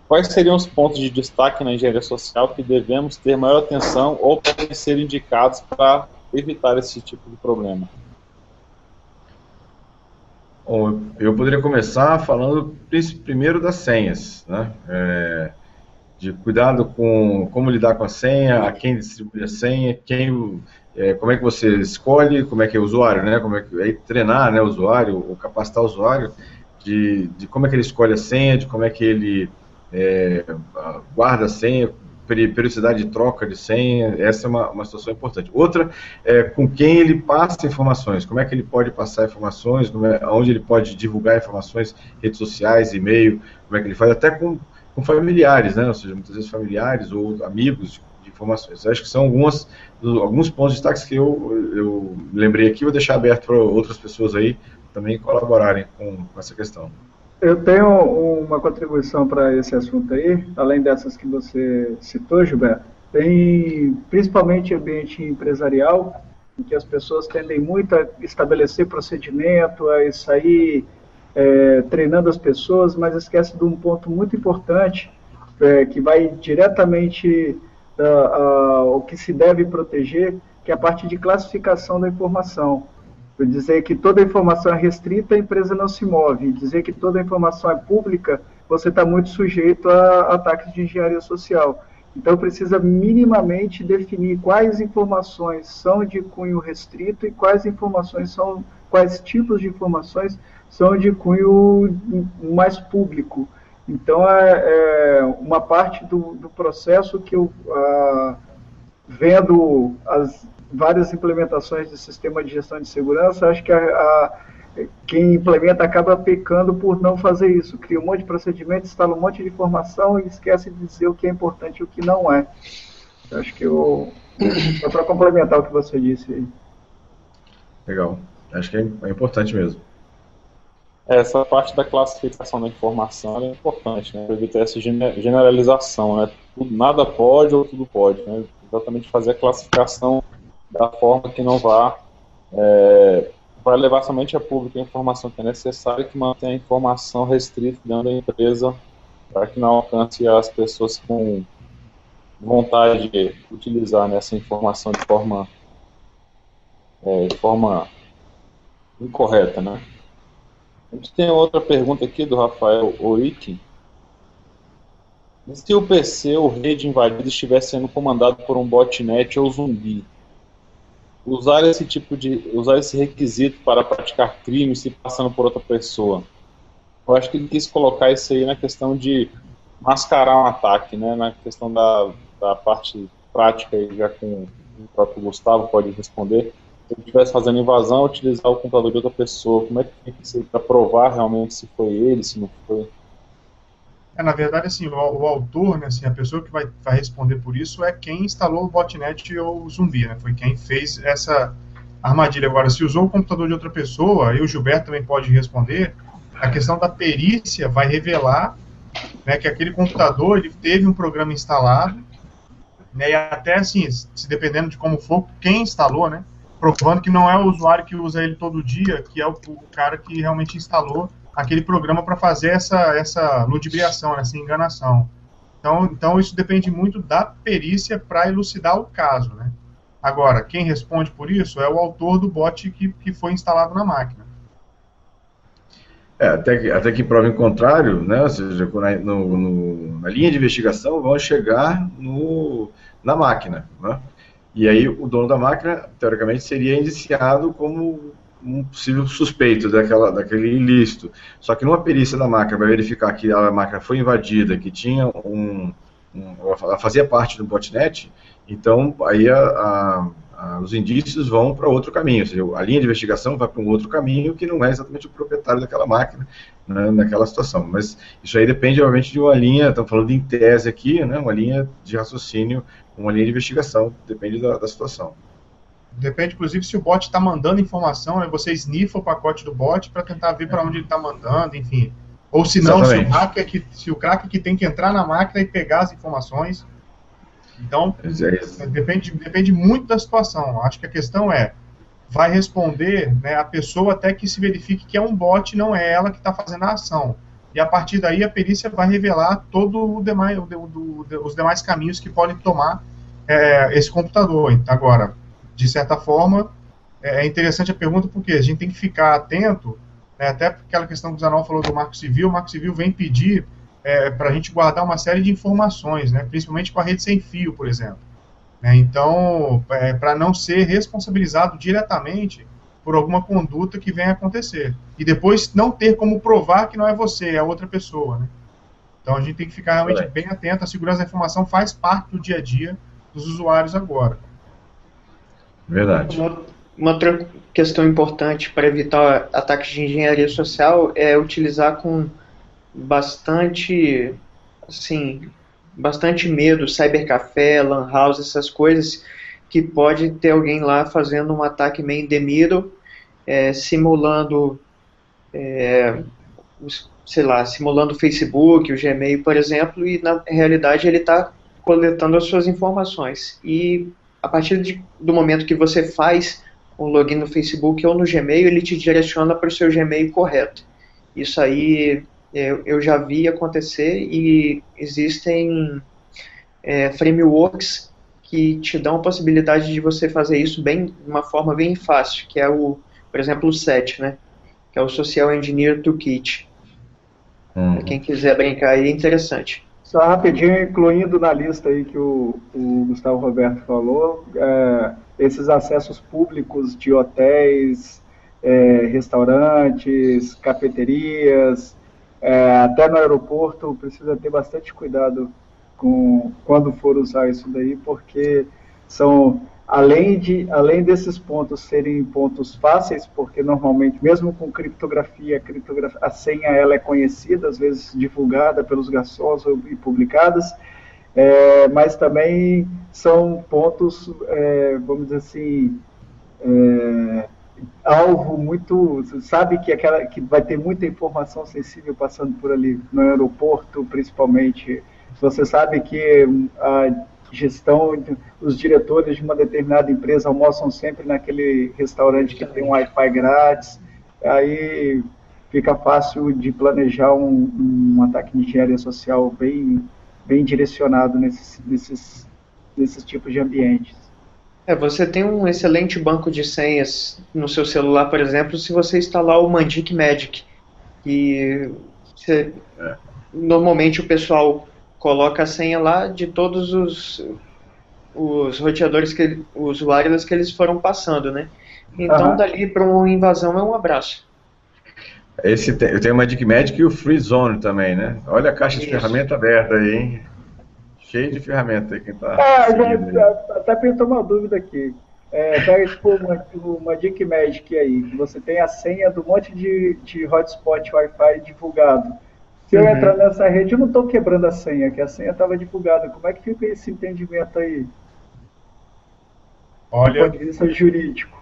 quais seriam os pontos de destaque na engenharia social que devemos ter maior atenção ou podem ser indicados para evitar esse tipo de problema?
Bom, eu poderia começar falando primeiro das senhas, né? De cuidado com como lidar com a senha, a quem distribui a senha, como é que você escolhe, como é que é o usuário, né? Como é que treinar, né, o usuário, ou capacitar o usuário de como é que ele escolhe a senha, de como é que ele guarda a senha, periodicidade de troca de senha. Essa é uma situação importante. Outra é com quem ele passa informações, como é que ele pode passar informações, onde ele pode divulgar informações, redes sociais, e-mail, como é que ele faz, até com familiares, né? Ou seja, muitas vezes familiares ou amigos de informações. Acho que são alguns pontos de destaque que eu lembrei aqui, vou deixar aberto para outras pessoas aí também colaborarem com essa questão.
Eu tenho uma contribuição para esse assunto aí, além dessas que você citou, Gilberto. Tem principalmente ambiente empresarial, em que as pessoas tendem muito a estabelecer procedimento, a sair treinando as pessoas, mas esquece de um ponto muito importante, que vai diretamente ao que se deve proteger, que é a parte de classificação da informação. Dizer que toda informação é restrita, a empresa não se move. Dizer que toda informação é pública, você está muito sujeito a ataques de engenharia social. Então, precisa minimamente definir quais informações são de cunho restrito e quais tipos de informações são de cunho mais público. Então, uma parte do processo que eu, vendo as várias implementações de sistema de gestão de segurança, acho que quem implementa acaba pecando por não fazer isso. Cria um monte de procedimento, instala um monte de informação e esquece de dizer o que é importante e o que não é. Acho que só para complementar o que você disse aí.
Legal. Acho que é importante mesmo.
Essa parte da classificação da informação é importante, né? Para evitar essa generalização, né? Nada pode ou tudo pode, né? Exatamente fazer a classificação da forma que não vai levar somente a público a informação que é necessária e que mantenha a informação restrita dentro da empresa para que não alcance as pessoas com vontade de utilizar essa informação de forma incorreta, né? A gente tem outra pergunta aqui do Rafael Oiki. Se o PC ou rede invadida estiver sendo comandado por um botnet ou zumbi, usar esse requisito para praticar crime se passando por outra pessoa. Eu acho que ele quis colocar isso aí na questão de mascarar um ataque, né? Na questão da parte prática, e já com o próprio Gustavo pode responder. Se ele estivesse fazendo invasão, utilizar o computador de outra pessoa, como é que tem que ser para provar realmente se foi ele, se não foi?
Na verdade, assim, o autor, né, assim, a pessoa que vai responder por isso é quem instalou o botnet ou o zumbi, né? Foi quem fez essa armadilha. Agora, se usou o computador de outra pessoa, e o Gilberto também pode responder, a questão da perícia vai revelar, né, que aquele computador ele teve um programa instalado, né, e até assim, se dependendo de como for, quem instalou, né? provando que não é o usuário que usa ele todo dia, que é o cara que realmente instalou aquele programa para fazer essa ludibriação, essa enganação. Então isso depende muito da perícia para elucidar o caso, né? Agora, quem responde por isso é o autor do bot que foi instalado na máquina.
Até que prova em contrário, né? Ou seja, na linha de investigação vão chegar na máquina, né? E aí o dono da máquina, teoricamente, seria indiciado como um possível suspeito daquele ilícito. Só que numa perícia da máquina vai verificar que a máquina foi invadida, que tinha ela fazia parte do botnet, então aí os indícios vão para outro caminho, ou seja, a linha de investigação vai para um outro caminho que não é exatamente o proprietário daquela máquina, né, naquela situação. Mas isso aí depende, obviamente, de uma linha, estamos falando em tese aqui, né, uma linha de raciocínio, uma linha de investigação, depende da situação.
Depende, inclusive, se o bot está mandando informação, né, você sniffa o pacote do bot para tentar ver para onde ele está mandando, enfim. Ou se não, se o cracker que tem que entrar na máquina e pegar as informações. Então, depende muito da situação. Acho que a questão vai responder, né, a pessoa até que se verifique que é um bot, não é ela que está fazendo a ação. E a partir daí a perícia vai revelar os demais caminhos que pode tomar esse computador. Agora, de certa forma, é interessante a pergunta porque a gente tem que ficar atento, né, até aquela questão que o Zanon falou do Marco Civil. O Marco Civil vem pedir para a gente guardar uma série de informações, né, principalmente com a rede sem fio, por exemplo. Então, para não ser responsabilizado diretamente por alguma conduta que venha a acontecer. E depois não ter como provar que não é você, é outra pessoa, né? Então a gente tem que ficar realmente bem atento. A segurança da informação faz parte do dia a dia dos usuários agora.
Verdade.
Uma outra questão importante para evitar ataques de engenharia social é utilizar com bastante medo, cybercafé, lan house, essas coisas, que pode ter alguém lá fazendo um ataque man in the middle, simulando, simulando o Facebook, o Gmail, por exemplo, e na realidade ele está coletando as suas informações. E a partir do momento que você faz um login no Facebook ou no Gmail, ele te direciona para o seu Gmail correto. Isso aí eu já vi acontecer e existem frameworks que te dão a possibilidade de você fazer isso de uma forma bem fácil, que é por exemplo, o SET, né? Que é o Social Engineer Toolkit. Para quem quiser brincar aí, é interessante.
Só rapidinho, incluindo na lista aí que o Gustavo Roberto falou, esses acessos públicos de hotéis, restaurantes, cafeterias, até no aeroporto, precisa ter bastante cuidado quando for usar isso daí, porque além desses pontos serem pontos fáceis, porque normalmente, mesmo com criptografia, a senha ela é conhecida, às vezes divulgada pelos garçons e publicadas, mas também são pontos, vamos dizer assim, alvo muito, sabe que vai ter muita informação sensível passando por ali, no aeroporto principalmente. Você sabe que a gestão, os diretores de uma determinada empresa almoçam sempre naquele restaurante que tem um Wi-Fi grátis, aí fica fácil de planejar um ataque de engenharia social bem direcionado nesses tipos de ambientes.
Você tem um excelente banco de senhas no seu celular, por exemplo, se você instalar o Mandic Magic, que normalmente o pessoal coloca a senha lá de todos os roteadores, os wireless que eles foram passando, né? Então, dali para uma invasão é um abraço.
Eu tenho o Magic Magic e o Free Zone também, né? Olha a caixa de ferramenta aberta aí, hein? Cheio de ferramenta aí, quem tá
até pensou uma dúvida aqui. Pega tipo o Magic Magic aí, que você tem a senha do monte de hotspot Wi-Fi divulgado. Se eu entrar nessa rede, eu não estou quebrando a senha, que a senha estava divulgada. Como é que fica esse entendimento aí?
Olha,
do ponto de vista jurídico.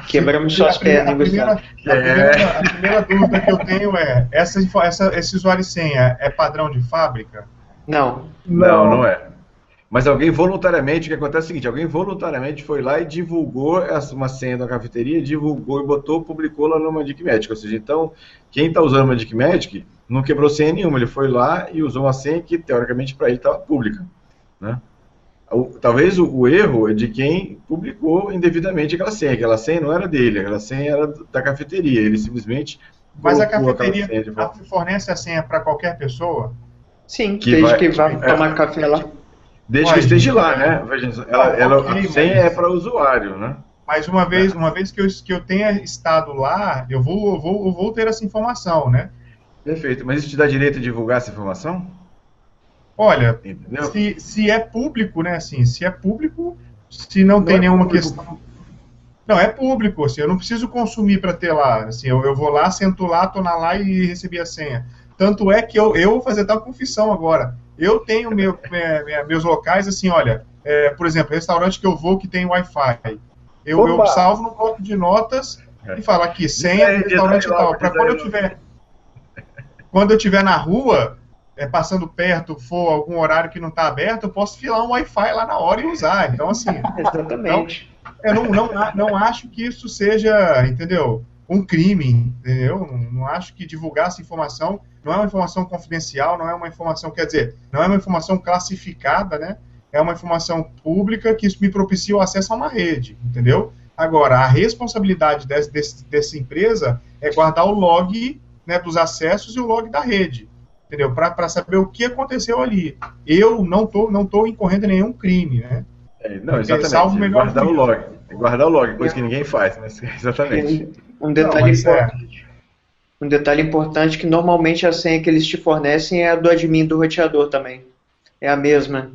Quebramos suas pernas, Gustavo.
A primeira dúvida que eu tenho esse usuário e senha é padrão de fábrica?
Não.
Não é. Mas alguém voluntariamente, o que acontece é o seguinte, alguém voluntariamente foi lá e divulgou uma senha da cafeteria, divulgou e botou, publicou lá no Magic Magic. Ou seja, então, quem está usando o Magic Magic não quebrou senha nenhuma, ele foi lá e usou uma senha que, teoricamente, para ele estava pública, né? Talvez o erro é de quem publicou indevidamente aquela senha não era dele, aquela senha era da cafeteria, ele simplesmente...
Mas a cafeteria fornece a senha para qualquer pessoa?
Sim, desde que vá tomar café lá.
Desde que esteja lá, né? A senha é para o usuário, né?
Mas uma vez que eu tenha estado lá, eu vou ter essa informação, né?
Perfeito. Mas isso te dá direito a divulgar essa informação?
Olha, se é público, né? Assim, se é público, se não tem nenhuma questão... Não, é público, assim, eu não preciso consumir para ter lá. Assim, eu vou lá, sento lá, tô na lá e recebi a senha. Tanto é que eu vou fazer tal confissão agora. Eu tenho meus locais, assim, olha, por exemplo, restaurante que eu vou que tem Wi-Fi. Eu salvo no bloco de notas e falo aqui, senha, restaurante e tal. Para quando eu estiver na rua, passando perto, for algum horário que não está aberto, eu posso filar um Wi-Fi lá na hora e usar. Então, assim...
Exatamente.
Então, eu não acho que isso seja, entendeu, um crime, entendeu? Não acho que divulgar essa informação não é uma informação confidencial, não é uma informação, quer dizer, não é uma informação classificada, né? É uma informação pública que isso me propicia o acesso a uma rede, entendeu? Agora, a responsabilidade dessa empresa é guardar o log, né, dos acessos e o log da rede, entendeu? Para saber o que aconteceu ali. Eu não tô incorrendo em nenhum crime, né?
Não, exatamente. Guardar o log, coisa que ninguém faz, mas exatamente.
Um detalhe importante que normalmente a senha que eles te fornecem é a do admin do roteador também. É a mesma.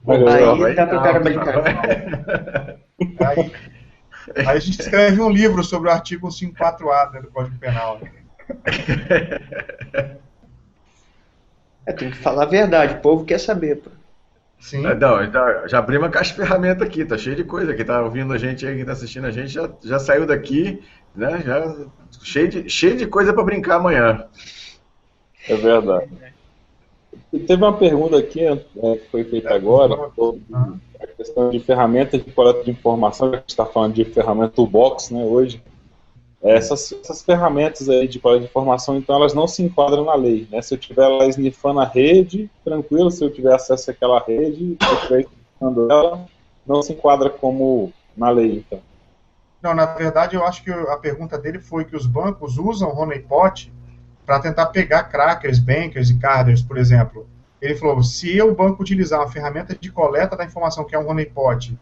Aí dá para o cara brincar.
Aí a gente escreve um livro sobre o artigo 154A, né, do Código Penal.
Tem que falar a verdade, o povo quer saber, pô.
Sim.
Não, já abri uma caixa de ferramenta aqui, tá cheio de coisa. Quem tá ouvindo a gente aí, quem tá assistindo a gente, já saiu daqui, né? Já cheio de coisa para brincar amanhã.
É verdade. Teve uma pergunta aqui, que foi feita agora, sobre a questão de ferramentas de coleta de informação, a gente está falando de ferramenta toolbox, né, hoje. Essas ferramentas aí de coleta de informação, então, elas não se enquadram na lei, né? Se eu estiver lá sniffando a rede, tranquilo, se eu tiver acesso àquela rede, se eu estiver sniffando ela, não se enquadra como na lei, então.
Não, na verdade, eu acho que a pergunta dele foi que os bancos usam o honeypot para tentar pegar crackers, bankers e carders, por exemplo. Ele falou, se o banco utilizar uma ferramenta de coleta da informação, que é um honeypot,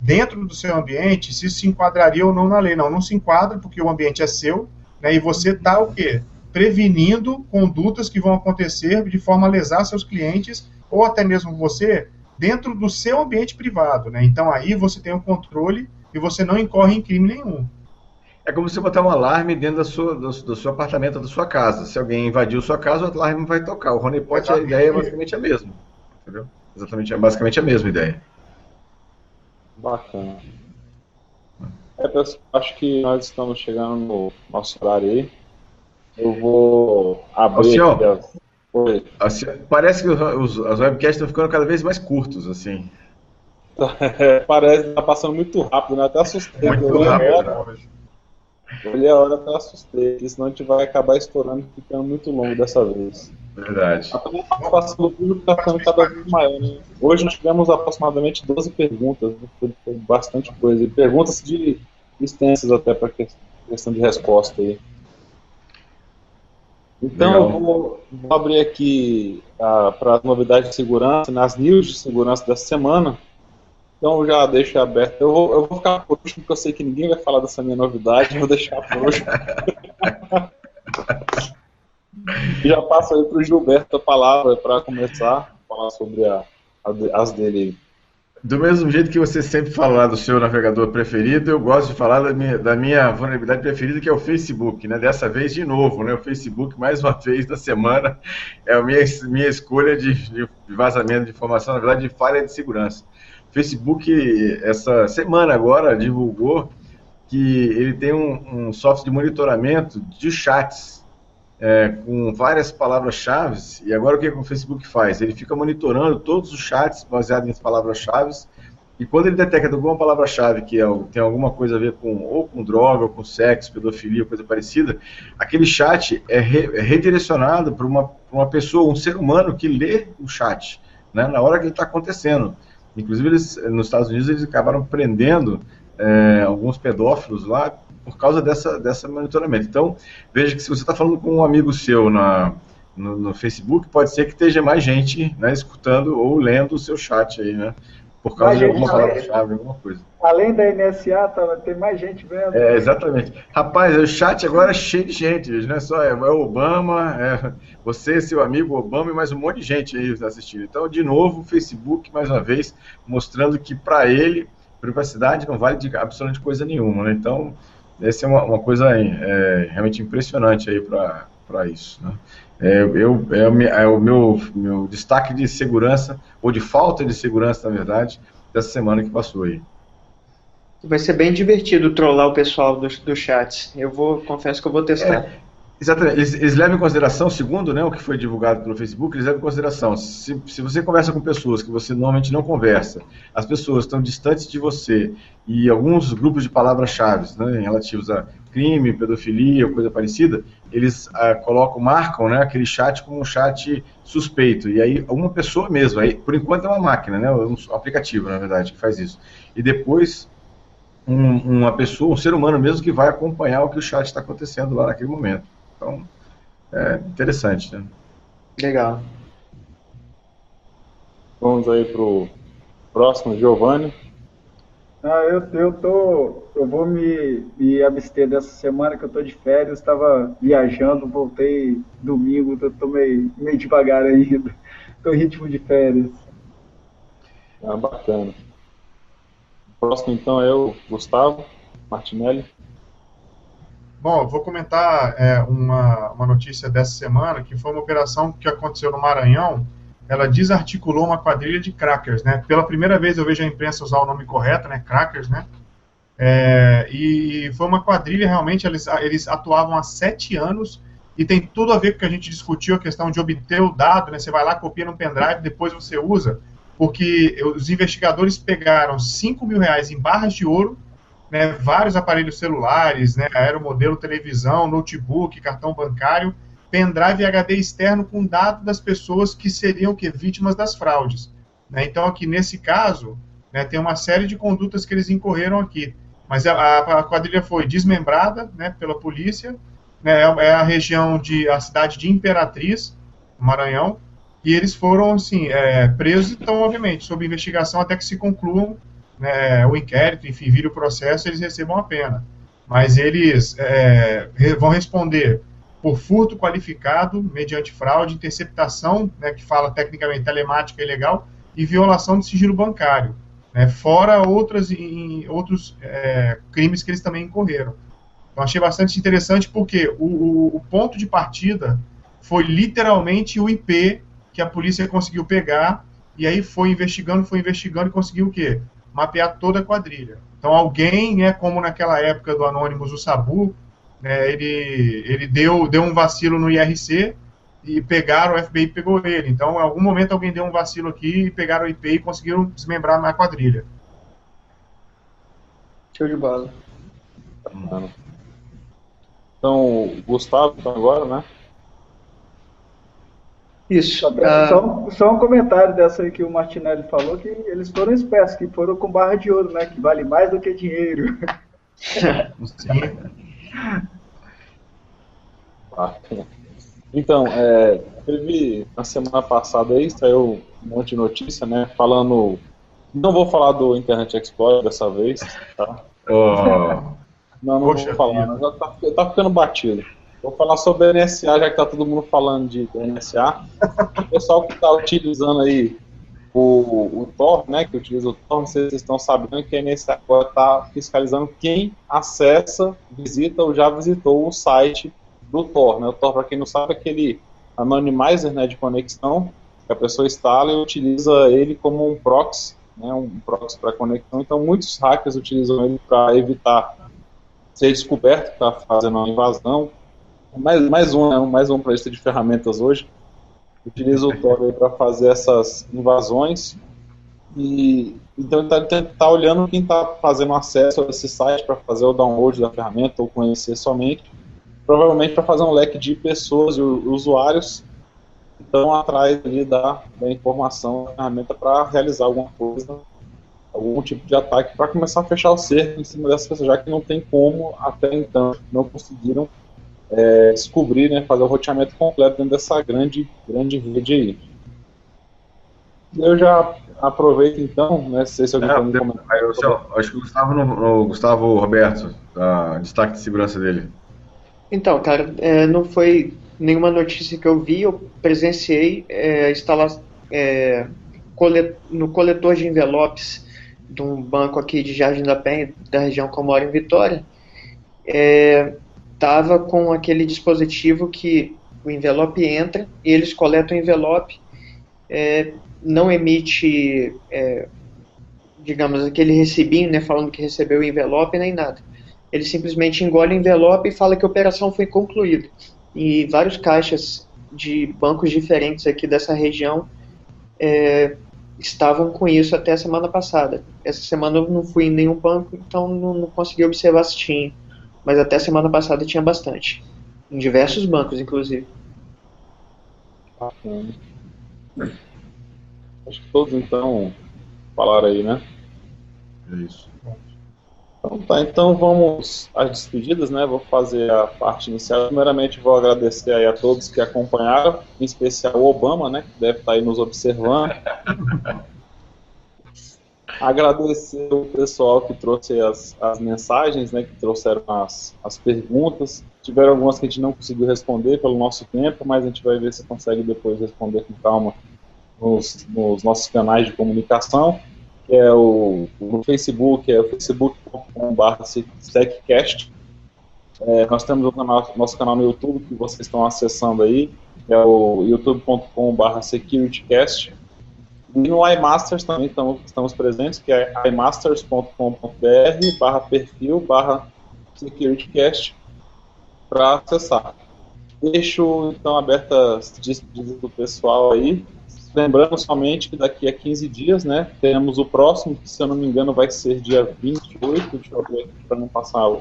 dentro do seu ambiente, se isso se enquadraria ou não na lei. Não se enquadra, porque o ambiente é seu, né, e você está o quê? Prevenindo condutas que vão acontecer de forma a lesar seus clientes, ou até mesmo você, dentro do seu ambiente privado, né? Então aí você tem o controle e você não incorre em crime nenhum.
É como se botar um alarme dentro do seu apartamento, da sua casa. Se alguém invadiu sua casa, o alarme vai tocar. O honeypot, a ideia é basicamente a mesma. Entendeu? Basicamente a mesma ideia.
Bacana. Pessoal, acho que nós estamos chegando no nosso horário aí. Eu vou abrir
parece que as webcasts estão ficando cada vez mais curtos, assim.
Parece que está passando muito rápido, né? Até assustei.
Muito rápido.
Olhei a hora, até assustei, senão a gente vai acabar estourando e ficando muito longo dessa vez.
Verdade.
A participação do público está ficando cada vez maior, né? Hoje nós tivemos aproximadamente 12 perguntas, né? Foi bastante coisa. E perguntas extensas até para questão de resposta aí. Então eu vou abrir aqui para as novidades de segurança, nas news de segurança dessa semana. Então já deixo aberto. Eu vou ficar por último, porque eu sei que ninguém vai falar dessa minha novidade, eu vou deixar por último. Já passo aí para o Gilberto a palavra para começar a falar sobre as dele.
Do mesmo jeito que você sempre fala do seu navegador preferido, eu gosto de falar da minha vulnerabilidade preferida, que é o Facebook, né? Dessa vez de novo, né? O Facebook, mais uma vez na semana, é a minha escolha de vazamento de informação, na verdade, de falha de segurança. O Facebook, essa semana agora, divulgou que ele tem um software de monitoramento de chats, com várias palavras-chave, e agora o que o Facebook faz? Ele fica monitorando todos os chats baseados em palavras-chave, e quando ele detecta alguma palavra-chave que tem alguma coisa a ver ou com droga, ou com sexo, pedofilia, coisa parecida, aquele chat é redirecionado para uma pessoa, um ser humano que lê o chat, né, na hora que ele está acontecendo. Inclusive, nos Estados Unidos, eles acabaram prendendo alguns pedófilos lá por causa dessa monitoramento. Então, veja que se você está falando com um amigo seu no Facebook, pode ser que esteja mais gente, né, escutando ou lendo o seu chat aí, né? Por causa de alguma palavra-chave, alguma coisa.
Além da NSA, tem mais gente vendo.
Exatamente. Rapaz, o chat agora é cheio de gente, não é só o Obama, você, seu amigo Obama e mais um monte de gente aí assistindo. Então, de novo, o Facebook, mais uma vez, mostrando que para ele, privacidade não vale de absolutamente coisa nenhuma, né? Então, essa é uma coisa realmente impressionante aí para isso, né? O meu destaque de segurança, ou de falta de segurança, na verdade, dessa semana que passou aí.
Vai ser bem divertido trollar o pessoal dos chats. Confesso que eu vou testar.
Exatamente. Eles levam em consideração, segundo, né, o que foi divulgado pelo Facebook, eles levam em consideração, se você conversa com pessoas que você normalmente não conversa, as pessoas estão distantes de você, e alguns grupos de palavras-chave, né, relativos a crime, pedofilia, ou coisa parecida, eles marcam, né, aquele chat como um chat suspeito, e aí uma pessoa mesmo, aí, por enquanto é uma máquina, né, um aplicativo, na verdade, que faz isso, e depois uma pessoa, um ser humano mesmo, que vai acompanhar o que o chat está acontecendo lá naquele momento. Então, é interessante, né?
Legal.
Vamos aí para o próximo, Giovanni.
Eu vou me abster dessa semana que eu estou de férias, estava viajando, voltei domingo, estou meio devagar ainda. Estou em ritmo de férias.
Bacana. O próximo, então, é o Gustavo Martinelli.
Bom, eu vou comentar uma notícia dessa semana, que foi uma operação que aconteceu no Maranhão. Ela desarticulou uma quadrilha de crackers, né? Pela primeira vez eu vejo a imprensa usar o nome correto, né? Crackers, né? E foi uma quadrilha, realmente, eles atuavam há 7 anos, e tem tudo a ver com o que a gente discutiu, a questão de obter o dado, né? Você vai lá, copia no pendrive, depois você usa, porque os investigadores pegaram R$5.000 em barras de ouro, né, vários aparelhos celulares, né, aeromodelo, televisão, notebook, cartão bancário, pendrive e HD externo com dados das pessoas que seriam vítimas das fraudes. Né? Então, aqui nesse caso, né, tem uma série de condutas que eles incorreram aqui. Mas a quadrilha foi desmembrada, né, pela polícia, né, é a cidade de Imperatriz, Maranhão, e eles foram assim, presos e estão, obviamente, sob investigação até que se concluam, né, o inquérito, enfim, vira o processo, eles recebam a pena. Mas eles vão responder por furto qualificado, mediante fraude, interceptação, né, que fala tecnicamente telemática ilegal, e violação de sigilo bancário, né, fora outros crimes que eles também incorreram. Então, achei bastante interessante porque o ponto de partida foi literalmente o IP que a polícia conseguiu pegar, e aí foi investigando e conseguiu o quê? Mapear toda a quadrilha. Então alguém, né, como naquela época do Anonymous, o Sabu, né, ele deu um vacilo no IRC e pegaram, o FBI pegou ele. Então, em algum momento alguém deu um vacilo aqui e pegaram o IP e conseguiram desmembrar a quadrilha.
Show de bola.
Então, o Gustavo, então, agora, né?
Isso.
Só um comentário dessa aí que o Martinelli falou, que eles foram espertos, que foram com barra de ouro, né? Que vale mais do que dinheiro.
Sim.
Então, teve na semana passada aí, saiu um monte de notícia, né? Falando. Não vou falar do Internet Explorer dessa vez, tá? Não vou falar, não, já tá ficando batido. Vou falar sobre a NSA, já que tá todo mundo falando de NSA. O pessoal que está utilizando aí o Tor, né, que utiliza o Tor, não sei se vocês estão sabendo que a NSA agora está fiscalizando quem acessa, visita ou já visitou o site do Tor, né? O Tor, para quem não sabe, é aquele anonymizer, né, de conexão, que a pessoa instala e utiliza ele como um proxy, né, um proxy para conexão. Então muitos hackers utilizam ele para evitar ser descoberto que está fazendo uma invasão, mais uma lista de ferramentas hoje. Utiliza o Tor para fazer essas invasões. E então ele está olhando quem está fazendo acesso a esse site para fazer o download da ferramenta ou conhecer somente, provavelmente para fazer um leque de pessoas e usuários que estão atrás ali da informação da ferramenta para realizar alguma coisa, algum tipo de ataque, para começar a fechar o cerco em cima dessas pessoas, já que não tem como, até então, não conseguiram descobrir, né, fazer o roteamento completo dentro dessa grande rede aí. Eu já aproveito então, né, se alguém tem algum comentário.
Acho que o Gustavo Roberto, destaque de segurança dele.
Então, cara, não foi nenhuma notícia que eu vi, eu presenciei instalar no coletor de envelopes de um banco aqui de Jardim da Penha, da região que eu moro em Vitória, estava com aquele dispositivo que o envelope entra e eles coletam o envelope, não emite, digamos, aquele recibinho, né, falando que recebeu o envelope, nem nada. Ele simplesmente engole o envelope e fala que a operação foi concluída. E vários caixas de bancos diferentes aqui dessa região estavam com isso até a semana passada. Essa semana eu não fui em nenhum banco, então não consegui observar se tinha. Mas até a semana passada tinha bastante. Em diversos bancos, inclusive.
Acho que todos, então, falaram aí, né?
É isso.
Então vamos às despedidas, né? Vou fazer a parte inicial. Primeiramente, vou agradecer aí a todos que acompanharam, em especial o Obama, né? Que deve estar aí nos observando. Agradecer o pessoal que trouxe as mensagens, né? Que trouxeram as perguntas. Tiveram algumas que a gente não conseguiu responder pelo nosso tempo, mas a gente vai ver se consegue depois responder com calma nos nossos canais de comunicação. No Facebook, é o facebook.com/seccast. Nós temos o nosso canal no YouTube, que vocês estão acessando aí, é o youtube.com/securitycast. E no iMasters também estamos presentes, que é imasters.com.br/perfil/securitycast para acessar. Deixo então abertas as despedidas do pessoal aí. Lembrando somente que daqui a 15 dias, né, teremos o próximo, que se eu não me engano vai ser dia 28, deixa eu ver aqui para não passar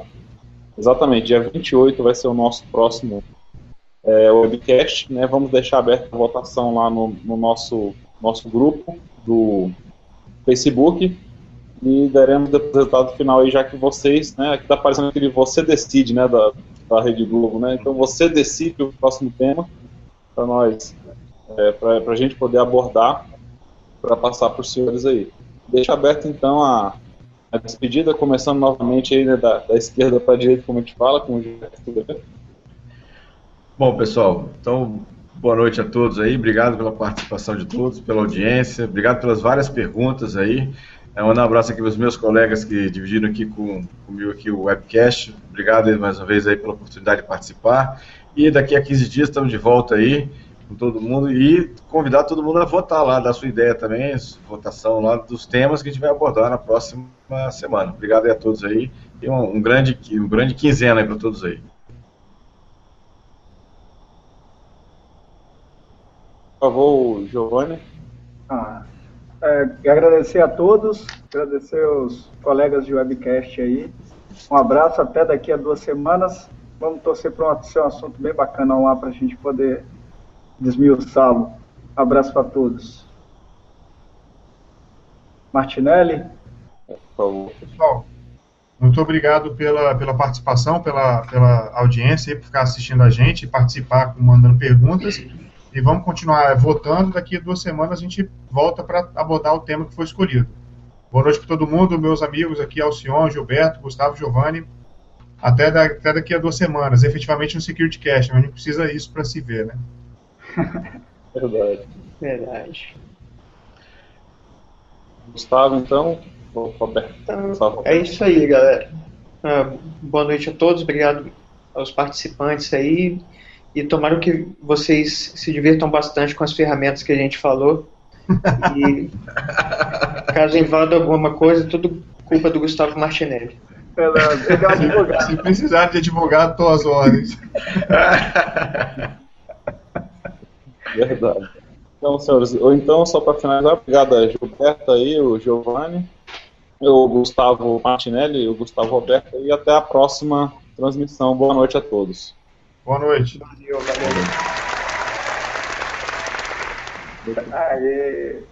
exatamente, dia 28 vai ser o nosso próximo webcast, né, vamos deixar aberta a votação lá no nosso grupo do Facebook e daremos o resultado final aí, já que vocês, né, aqui está aparecendo aquele você decide, né, da Rede Globo, né, então você decide o próximo tema para nós, para a gente poder abordar, para passar para os senhores aí. Deixa aberto então a despedida, começando novamente aí, né, da esquerda para a direita, como a gente fala, como
Bom, pessoal, então boa noite a todos aí, obrigado pela participação de todos, pela audiência, obrigado pelas várias perguntas aí. Um abraço aqui para os meus colegas que dividiram aqui comigo aqui o webcast, obrigado aí, mais uma vez aí pela oportunidade de participar, e daqui a 15 dias estamos de volta aí com todo mundo e convidar todo mundo a votar lá, dar sua ideia também, votação lá dos temas que a gente vai abordar na próxima semana. Obrigado aí a todos aí e um grande quinzena aí para todos aí.
Por favor, Giovanni.
Agradecer a todos, agradecer aos colegas de webcast aí. Um abraço, até daqui a 2 semanas. Vamos torcer para ser um assunto bem bacana lá para a gente poder desmiuçá-lo. Abraço para todos. Martinelli?
Por favor.
Pessoal, muito obrigado pela participação, pela audiência, por ficar assistindo a gente, participar, mandando perguntas. E vamos continuar votando. Daqui a 2 semanas a gente volta para abordar o tema que foi escolhido. Boa noite para todo mundo, meus amigos aqui, Alcion, Gilberto, Gustavo, Giovanni. Até daqui a 2 semanas, efetivamente no SecurityCast, mas a gente precisa disso para se ver, né?
Verdade.
Gustavo, então,
é isso aí, galera. Boa noite a todos, obrigado aos participantes aí, e tomara que vocês se divirtam bastante com as ferramentas que a gente falou, e caso invada alguma coisa, tudo culpa do Gustavo Martinelli.
Ele é um advogado.
Se precisar de advogado, estou às ordens.
Verdade. Então, senhores, ou então, só para finalizar, obrigado a Gilberto aí, o Giovanni, o Gustavo Martinelli, o Gustavo Roberto, e até a próxima transmissão. Boa noite a todos.
Boa noite.
Valeu. Aê.